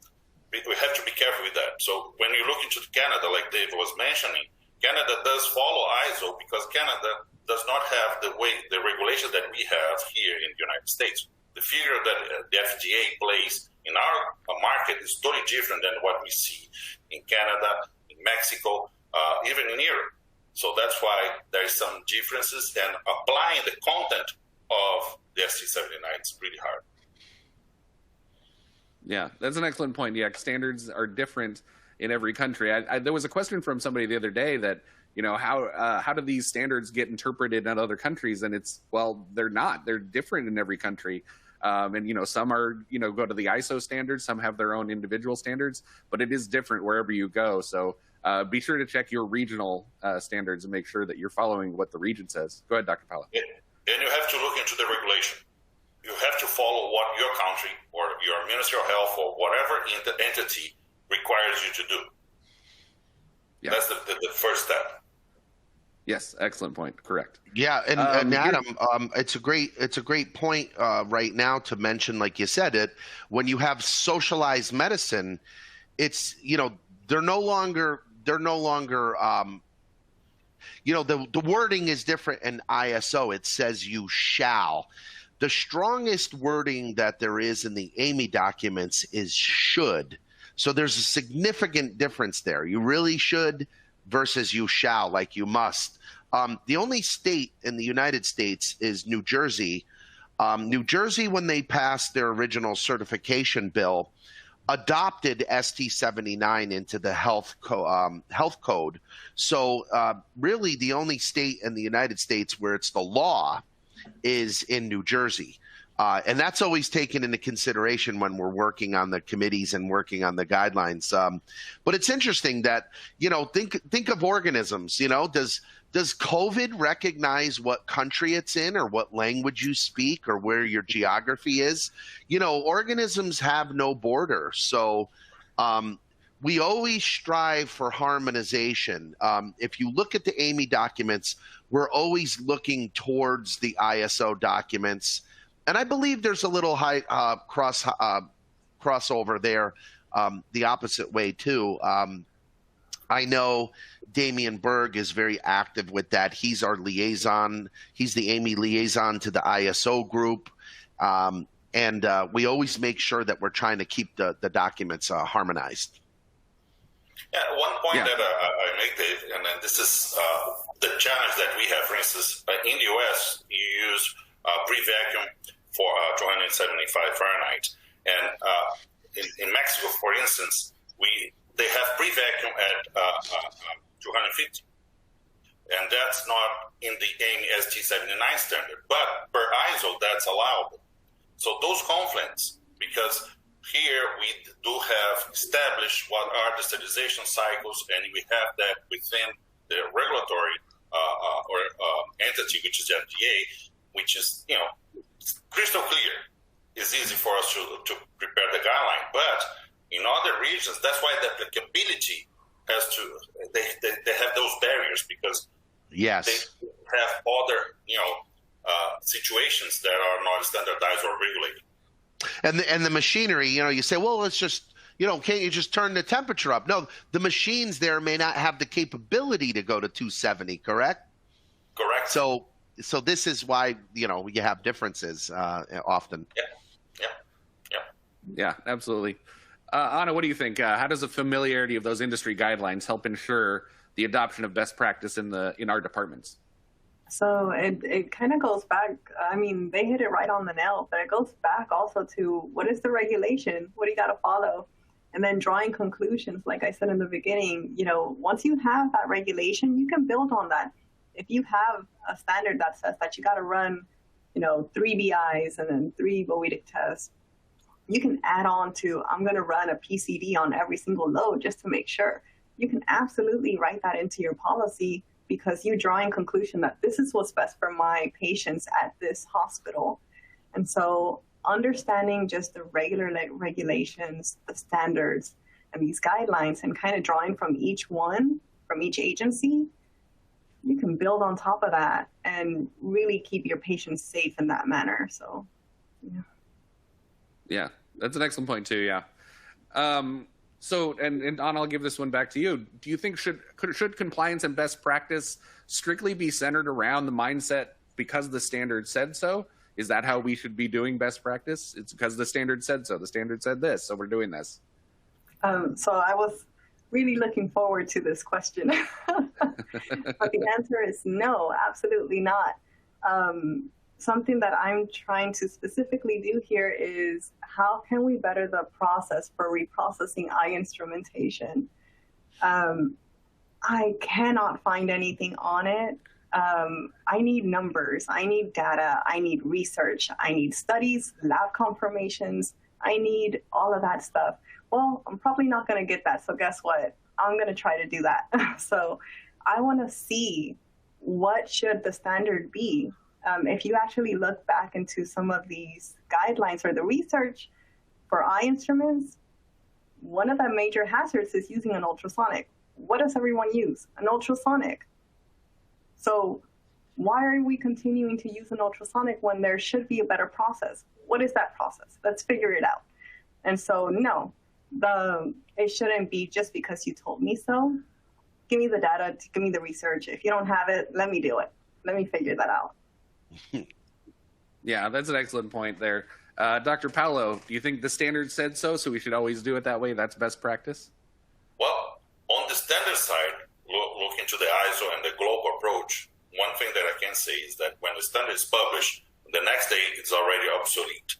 we have to be careful with that. So when you look into Canada, like Dave was mentioning, Canada does follow ISO because Canada does not have the regulations that we have here in the United States. The figure that the FDA plays in our market is totally different than what we see in Canada, in Mexico, even in Europe. So that's why there's some differences, and applying the content of the ST79 is pretty hard. Yeah, that's an excellent point. Yeah, standards are different in every country. There was a question from somebody the other day that, how do these standards get interpreted in other countries? And it's, well, they're not. They're different in every country. And, some are, go to the ISO standards. Some have their own individual standards, but it is different wherever you go. So be sure to check your regional standards and make sure that you're following what the region says. Go ahead, Dr. Pala. And you have to look into the regulation. You have to follow what your country or your Ministry of Health or whatever entity requires you to do. Yeah. That's the first step. Yes, excellent point. Correct. Yeah, and Adam, it's a great point right now to mention, like you said, it when you have socialized medicine, it's they're no longer the wording is different in ISO. It says you shall. The strongest wording that there is in the AAMI documents is should. So there's a significant difference there. You really should versus you shall, like you must. The only state in the United States is New Jersey. New Jersey, when they passed their original certification bill, adopted ST79 into the health code. So really the only state in the United States where it's the law is in New Jersey. And that's always taken into consideration when we're working on the committees and working on the guidelines. But it's interesting that, think of organisms. Does COVID recognize what country it's in or what language you speak or where your geography is? Organisms have no border. So we always strive for harmonization. If you look at the AAMI documents, we're always looking towards the ISO documents. And I believe there's a little high crossover there the opposite way, too. I know Damian Berg is very active with that. He's our liaison. He's the AAMI liaison to the ISO group. And we always make sure that we're trying to keep the documents harmonized. Yeah, one point that I make, Dave, and then this is the challenge that we have. For instance, in the U.S., you use pre-vacuum for 275 Fahrenheit. And in Mexico, for instance, they have pre-vacuum at 250. And that's not in the AAMI ST79 standard. But per ISO, that's allowable. So those conflicts, because here we do have established what are the sterilization cycles, and we have that within the regulatory entity, which is the FDA, which is, crystal clear. It's easy for us to prepare the guideline. But in other regions, that's why the applicability has to, they have those barriers because they have other, situations that are not standardized or regulated. And the machinery, you say, well, let's just, can't you just turn the temperature up? No, the machines there may not have the capability to go to 270, correct? Correct. So this is why, you have differences often. Yeah. Yeah, absolutely. Anna, what do you think? How does the familiarity of those industry guidelines help ensure the adoption of best practice in our departments? So it kind of goes back. I mean, they hit it right on the nail, but it goes back also to what is the regulation? What do you got to follow? And then drawing conclusions, like I said in the beginning, once you have that regulation, you can build on that. If you have a standard that says that you got to run, 3 BIs and then 3 VOIDIC tests, you can add on to, I'm going to run a PCD on every single load just to make sure. You can absolutely write that into your policy because you're drawing conclusion that this is what's best for my patients at this hospital. And so understanding just the regular regulations, the standards, and these guidelines, and kind of drawing from each agency, you can build on top of that and really keep your patients safe in that manner. So, yeah. Yeah, that's an excellent point too. Yeah. So, and Anna, I'll give this one back to you. Do you think should compliance and best practice strictly be centered around the mindset because the standard said so? Is that how we should be doing best practice? It's because the standard said so. The standard said this, so we're doing this. So I was really looking forward to this question, but the answer is no, absolutely not. Something that I'm trying to specifically do here is how can we better the process for reprocessing eye instrumentation? I cannot find anything on it. I need numbers, I need data, I need research, I need studies, lab confirmations, I need all of that stuff. Well, I'm probably not going to get that. So guess what? I'm going to try to do that. So I want to see what should the standard be. If you actually look back into some of these guidelines or the research for eye instruments, one of the major hazards is using an ultrasonic. What does everyone use? An ultrasonic. So why are we continuing to use an ultrasonic when there should be a better process? What is that process? Let's figure it out. And so, no, it shouldn't be just because you told me so. Give me the data, give me the research. If you don't have it, let me do it. Let me figure that out. Yeah, that's an excellent point there. Dr. Paulo, do you think the standard said so we should always do it that way? That's best practice? Well, on the standard side, looking to the ISO and the global approach, one thing that I can say is that when the standard is published, the next day it's already obsolete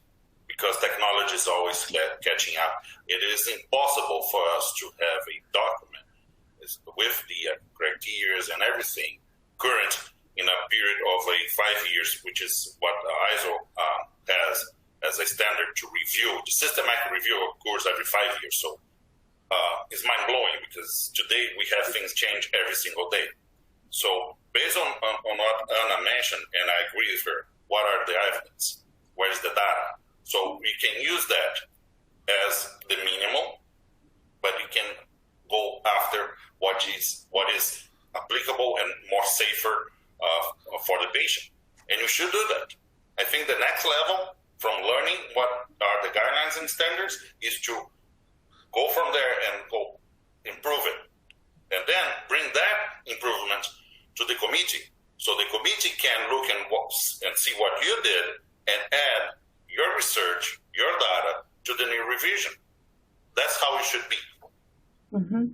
because technology is always catching up. It is impossible for us to have a document with the criteria and everything current in a period of 5 years, which is what ISO has as a standard to review. The systematic review occurs every 5 years. So it's mind-blowing because today we have things change every single day. So based on what Anna mentioned, and I agree with her, what are the evidence? Where is the data? So we can use that as the minimum, but you can go after what is applicable and more safer for the patient. And you should do that. I think the next level from learning what are the guidelines and standards is to go from there and go improve it. And then bring that improvement to the committee. So the committee can look and see what you did and add your research, your data to the new revision. That's how it should be. Mm-hmm.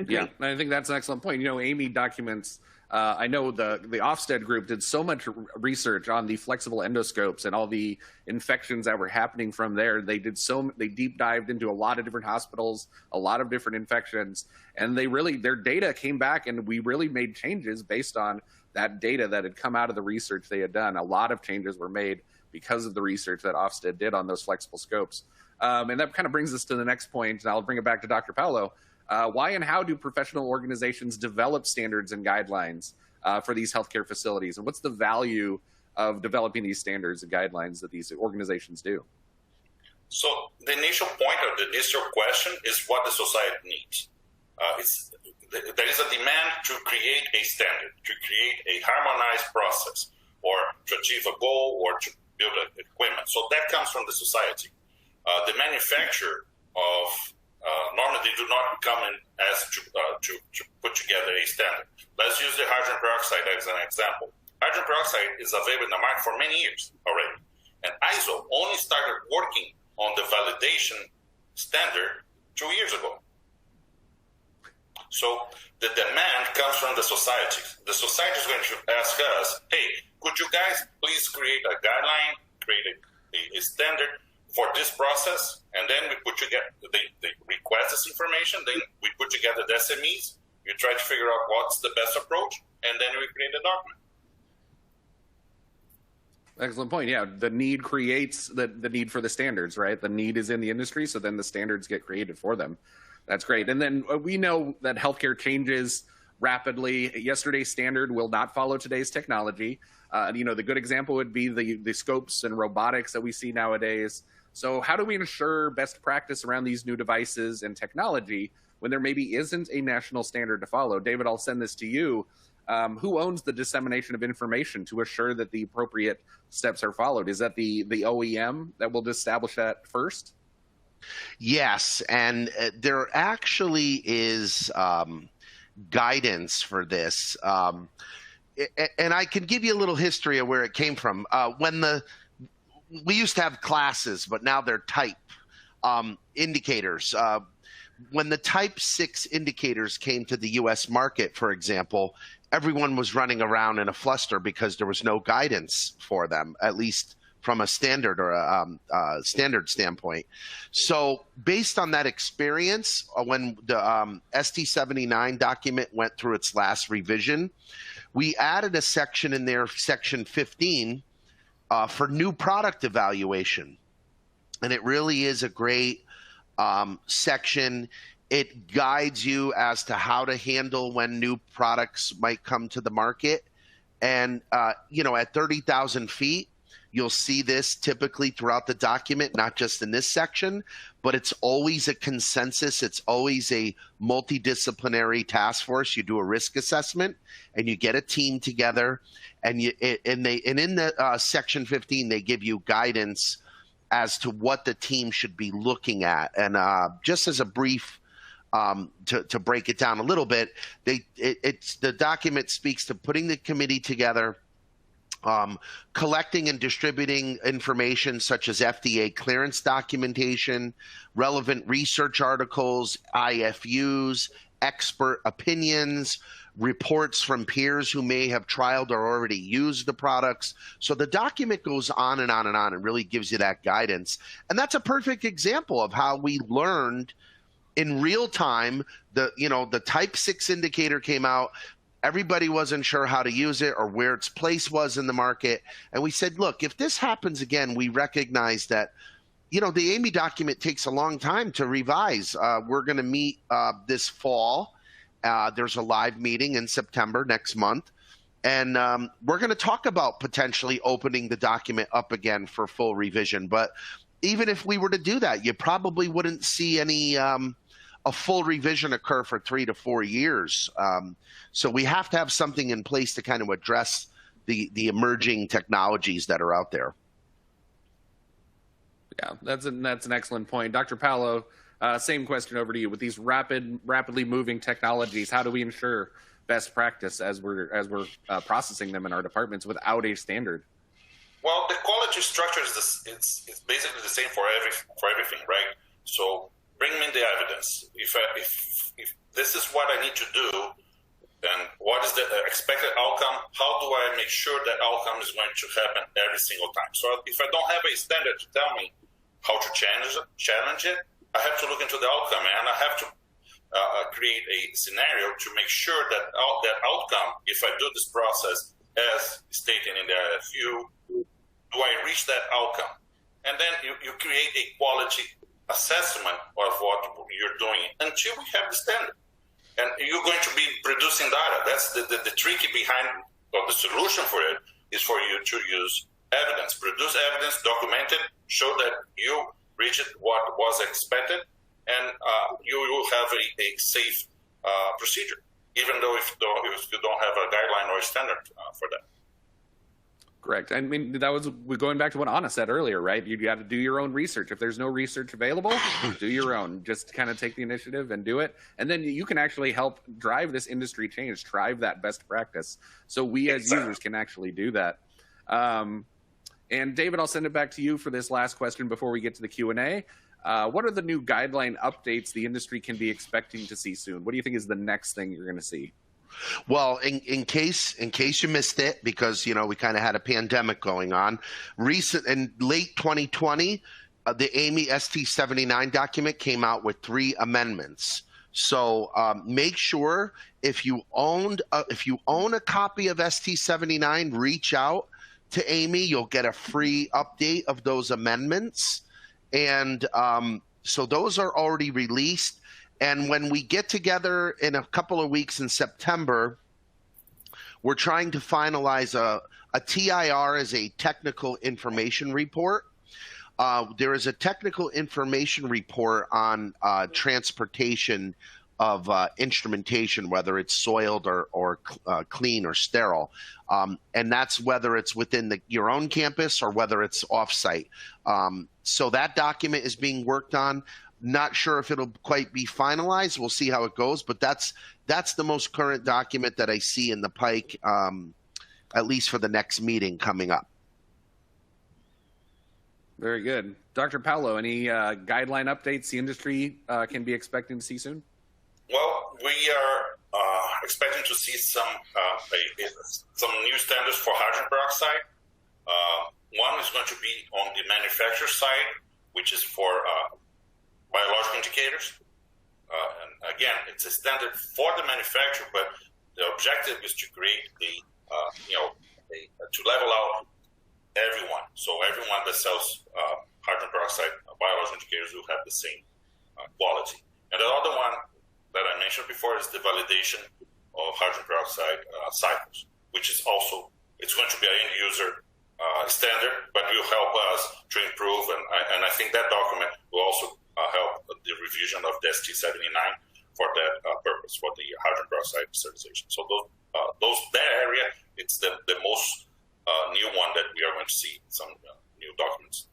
Yeah, and I think that's an excellent point. AAMI documents, I know the Ofsted group did so much research on the flexible endoscopes and all the infections that were happening from there. They deep dived into a lot of different hospitals, a lot of different infections, and their data came back, and we really made changes based on that data that had come out of the research they had done. A lot of changes were made because of the research that Ofsted did on those flexible scopes. And that kind of brings us to the next point, and I'll bring it back to Dr. Paulo. Why and how do professional organizations develop standards and guidelines for these healthcare facilities? And what's the value of developing these standards and guidelines that these organizations do? So the initial point or the initial question is what the society needs. There is a demand to create a standard, to create a harmonized process, or to achieve a goal, or to build equipment. So that comes from the society. The manufacturer of normally they do not come in as to put together a standard. Let's use the hydrogen peroxide as an example. Hydrogen peroxide is available in the market for many years already. And ISO only started working documentation standard 2 years ago. So the demand comes from the society. The society is going to ask us, hey, could you guys please create a guideline, create a standard for this process? And then we put together, they request this information, then we put together the SMEs, you try to figure out what's the best approach, and then we create a document. Excellent point. Yeah, the need creates the need for the standards, right? The need is in the industry, so then the standards get created for them. That's great. And then we know that healthcare changes rapidly. Yesterday's standard will not follow today's technology. The good example would be the scopes and robotics that we see nowadays. So how do we ensure best practice around these new devices and technology when there maybe isn't a national standard to follow? David, I'll send this to you. Who owns the dissemination of information to assure that the appropriate steps are followed? Is that the OEM that will establish that first? Yes, and there actually is guidance for this. And I can give you a little history of where it came from. We used to have classes, but now they're type indicators. When the type 6 indicators came to the U.S. market, for example, everyone was running around in a fluster because there was no guidance for them, at least from a standard or a standard standpoint. So based on that experience, when the ST79 document went through its last revision, we added a section in there, section 15, for new product evaluation. And it really is a great section. It guides you as to how to handle when new products might come to the market. And, at 30,000 feet, you'll see this typically throughout the document, not just in this section, but it's always a consensus. It's always a multidisciplinary task force. You do a risk assessment and you get a team together, and in the section 15, they give you guidance as to what the team should be looking at. And just as a brief to break it down a little bit, the document speaks to putting the committee together, collecting and distributing information such as FDA clearance documentation, relevant research articles, IFUs, expert opinions, reports from peers who may have trialed or already used the products. So the document goes on and on and on and really gives you that guidance. And that's a perfect example of how we learned in real time. The type 6 indicator came out. Everybody wasn't sure how to use it or where its place was in the market. And we said, look, if this happens again, we recognize that, the AAMI document takes a long time to revise. We're going to meet this fall. There's a live meeting in September next month. And we're going to talk about potentially opening the document up again for full revision. But even if we were to do that, you probably wouldn't see any a full revision occur for 3 to 4 years. So we have to have something in place to kind of address the emerging technologies that are out there. Yeah, that's an excellent point. Dr. Paolo, same question over to you. With these rapidly moving technologies, how do we ensure best practice as we're processing them in our departments without a standard? Well, the quality structure is it's basically the same for everything, right? So bring me the evidence. If this is what I need to do, then what is the expected outcome? How do I make sure that outcome is going to happen every single time? So if I don't have a standard to tell me how to challenge it, I have to look into the outcome, and I have to create a scenario to make sure that that outcome, if I do this process as stated in the IFU, do I reach that outcome? And then you create a quality assessment of what you're doing until we have the standard. And you're going to be producing data. That's the tricky behind, or the solution for it is for you to use evidence, produce evidence, document it, show that you reached what was expected, and you will have a safe procedure, even though if you don't have a guideline or a standard for that. Correct. I mean, that was going back to what Anna said earlier, right? You got to do your own research. If there's no research available, do your own. Just kind of take the initiative and do it. And then you can actually help drive this industry change, drive that best practice. So we as users can actually do that. And David, I'll send it back to you for this last question before we get to the Q&A. What are the new guideline updates the industry can be expecting to see soon? What do you think is the next thing you're going to see? Well, in case you missed it, because we kind of had a pandemic going on, in late 2020, the AAMI ST79 document came out with 3 amendments. So make sure if you own a copy of ST79, reach out to AAMI. You'll get a free update of those amendments, and so those are already released. And when we get together in a couple of weeks in September, we're trying to finalize a TIR as a technical information report. There is a technical information report on transportation of instrumentation, whether it's soiled or clean or sterile. And that's whether it's within your own campus or whether it's offsite. So that document is being worked on. Not sure if it'll quite be finalized. We'll see how it goes, but that's the most current document that I see in the pike, at least for the next meeting coming up. Very good. Dr. Paulo, any guideline updates the industry can be expecting to see soon? Well, we are expecting to see some new standards for hydrogen peroxide. One is going to be on the manufacturer side, which is for biological indicators. And again, it's a standard for the manufacturer, but the objective is to create to level out everyone. So everyone that sells hydrogen peroxide biological indicators will have the same quality. And the other one that I mentioned before is the validation of hydrogen peroxide cycles, which is also, it's going to be an end user standard, but will help us to improve. And I think that document will also help the revision of the ST79 for that purpose, for the hydrogen peroxide sterilization. So that area, it's the most new one that we are going to see some new documents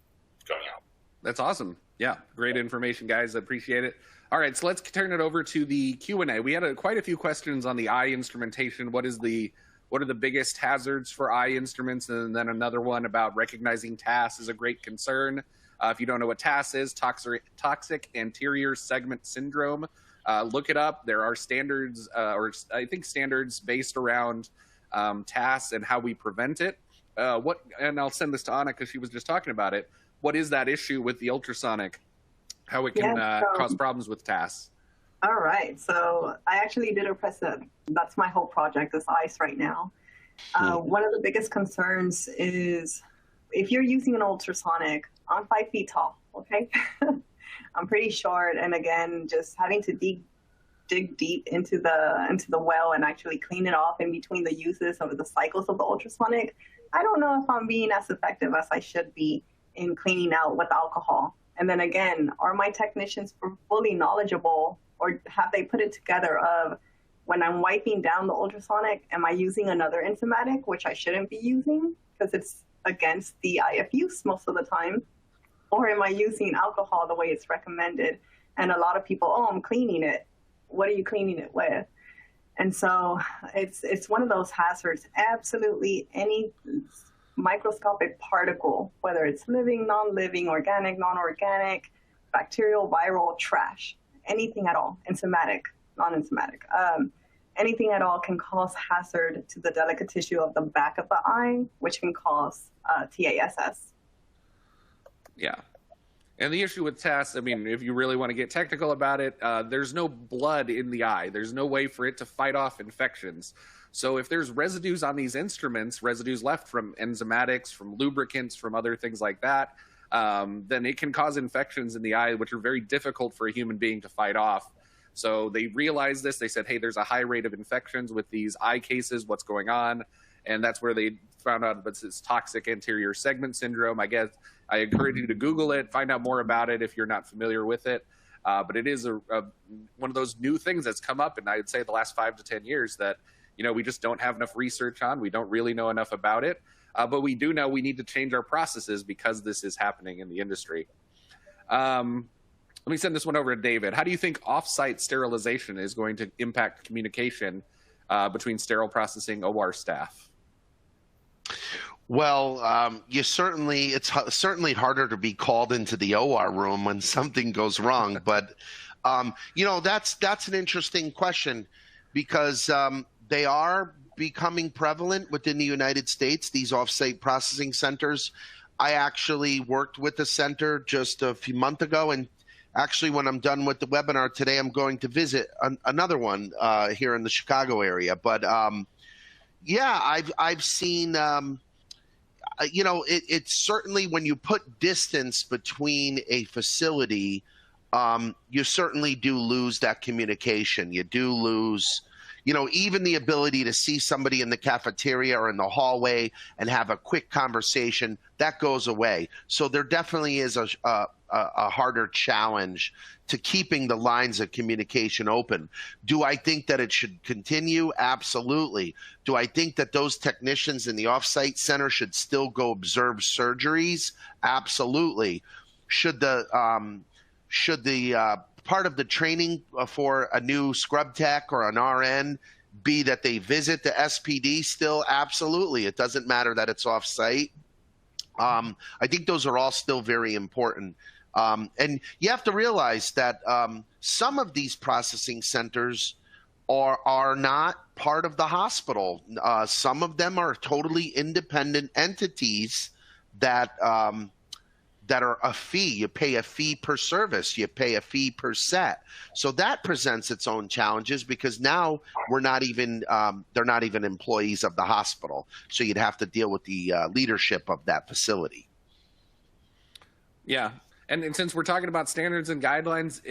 coming out. That's awesome. Yeah, great information, guys. I appreciate it. All right, so let's turn it over to the Q&A. We had quite a few questions on the eye instrumentation. What are the biggest hazards for eye instruments? And then another one about recognizing TAS is a great concern. If you don't know what TAS is, toxic anterior segment syndrome, look it up. There are standards, or I think standards based around TAS and how we prevent it. And I'll send this to Anna because she was just talking about it. What is that issue with the ultrasonic? How it can cause problems with TAS? All right. So I actually did a that's my whole project, is ICE right now. One of the biggest concerns is if you're using an ultrasonic, I'm 5 feet tall, okay? I'm pretty short. And again, just having to dig deep into the well and actually clean it off in between the uses of the cycles of the ultrasonic, I don't know if I'm being as effective as I should be in cleaning out with alcohol. And then again, are my technicians fully knowledgeable, or have they put it together of when I'm wiping down the ultrasonic, am I using another enzymatic, which I shouldn't be using because it's against the IFUs most of the time? Or am I using alcohol the way it's recommended? And a lot of people, I'm cleaning it. What are you cleaning it with? And so it's one of those hazards. Absolutely any microscopic particle, whether it's living, non-living, organic, non-organic, bacterial, viral, trash, anything at all, enzymatic, non-enzymatic, anything at all can cause hazard to the delicate tissue of the back of the eye, which can cause TASS. Yeah. And the issue with TAS, I mean, if you really want to get technical about it, there's no blood in the eye. There's no way for it to fight off infections. So if there's residues on these instruments, residues left from enzymatics, from lubricants, from other things like that, then it can cause infections in the eye, which are very difficult for a human being to fight off. So they realized this. They said, hey, there's a high rate of infections with these eye cases. What's going on? And that's where they found out about this toxic anterior segment syndrome. I guess I encourage you to Google it, find out more about it if you're not familiar with it. But it is one of those new things that's come up, and I would say the last 5 to 10 years that, we just don't have enough research on. We don't really know enough about it. But we do know we need to change our processes because this is happening in the industry. Let me send this one over to David. How do you think off-site sterilization is going to impact communication between sterile processing OR staff? Well, certainly harder to be called into the OR room when something goes wrong. But, that's an interesting question because they are becoming prevalent within the United States, these offsite processing centers. I actually worked with a center just a few months ago, and actually when I'm done with the webinar today, I'm going to visit another one here in the Chicago area. But I've seen, it's certainly when you put distance between a facility, you certainly do lose that communication. You do lose, even the ability to see somebody in the cafeteria or in the hallway and have a quick conversation, that goes away. So there definitely is a harder challenge to keeping the lines of communication open. Do I think that it should continue? Absolutely. Do I think that those technicians in the offsite center should still go observe surgeries? Absolutely. Should the part of the training for a new scrub tech or an RN be that they visit the SPD still? Absolutely. It doesn't matter that it's off-site. I think those are all still very important. And you have to realize that some of these processing centers are not part of the hospital. Some of them are totally independent entities that are a fee. You pay a fee per service. You pay a fee per set. So that presents its own challenges because now they're not even employees of the hospital. So you'd have to deal with the leadership of that facility. Yeah. And since we're talking about standards and guidelines,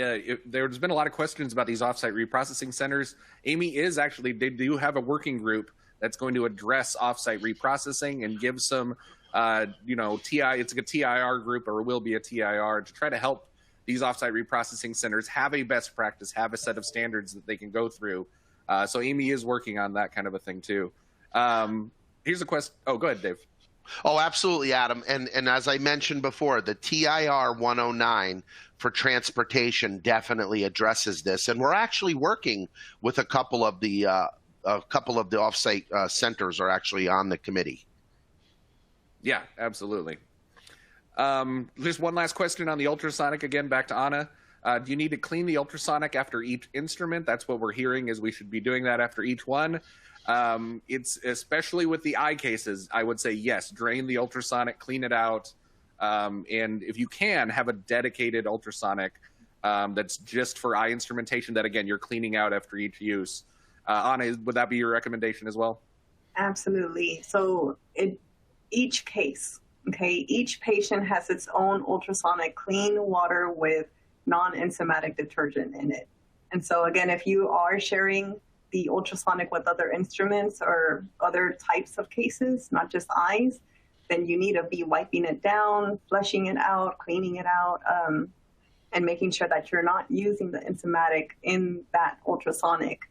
there's been a lot of questions about these offsite reprocessing centers. AAMI they do have a working group that's going to address offsite reprocessing and give some it's like a TIR group, or will be a TIR, to try to help these offsite reprocessing centers have a best practice, have a set of standards that they can go through. So AAMI is working on that kind of a thing too. Here's a question. Oh, go ahead, Dave. Oh, absolutely, Adam. And as I mentioned before, the TIR 109 for transportation definitely addresses this. And we're actually working with a couple of the offsite centers are actually on the committee. Yeah, absolutely. Just one last question on the ultrasonic, again, back to Anna. Do you need to clean the ultrasonic after each instrument? That's what we're hearing, is we should be doing that after each one. It's especially with the eye cases, I would say yes, drain the ultrasonic, clean it out. And if you can, have a dedicated ultrasonic that's just for eye instrumentation that, again, you're cleaning out after each use. Anna, would that be your recommendation as well? Absolutely. So each case, each patient has its own ultrasonic clean water with non-enzymatic detergent in it. And so again, if you are sharing the ultrasonic with other instruments or other types of cases, not just eyes, then you need to be wiping it down, flushing it out, cleaning it out, and making sure that you're not using the enzymatic in that ultrasonic.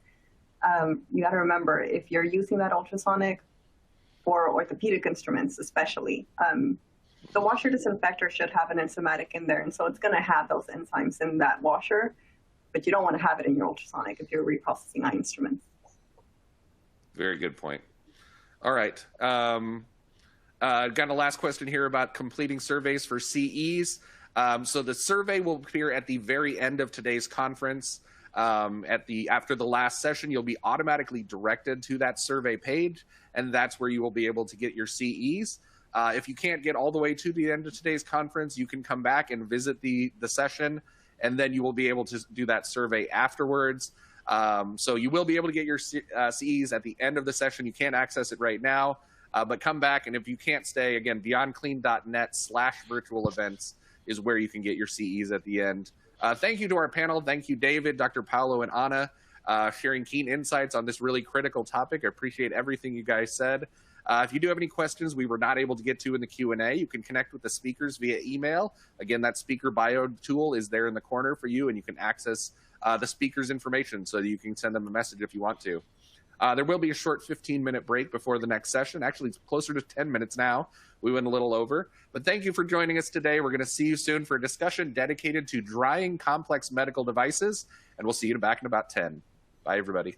You got to remember, if you're using that ultrasonic for orthopedic instruments especially, the washer disinfector should have an enzymatic in there, and so it's going to have those enzymes in that washer, but you don't want to have it in your ultrasonic if you're reprocessing eye instruments. Very good point. All right. Got a last question here about completing surveys for CEs. So the survey will appear at the very end of today's conference. After the last session, you'll be automatically directed to that survey page, and that's where you will be able to get your CEs. If you can't get all the way to the end of today's conference, you can come back and visit the session, and then you will be able to do that survey afterwards. So you will be able to get your CEs at the end of the session. You can't access it right now, but come back, and if you can't stay, again, beyondclean.net/virtual events is where you can get your CEs at the end. Thank you to our panel. Thank you, David, Dr. Paolo, and Anna, sharing keen insights on this really critical topic. I appreciate everything you guys said. If you do have any questions we were not able to get to in the Q&A, you can connect with the speakers via email. Again, that speaker bio tool is there in the corner for you, and you can access the speaker's information so that you can send them a message if you want to. There will be a short 15-minute break before the next session. Actually, it's closer to 10 minutes now. We went a little over. But thank you for joining us today. We're going to see you soon for a discussion dedicated to drying complex medical devices, and we'll see you back in about 10. Bye, everybody.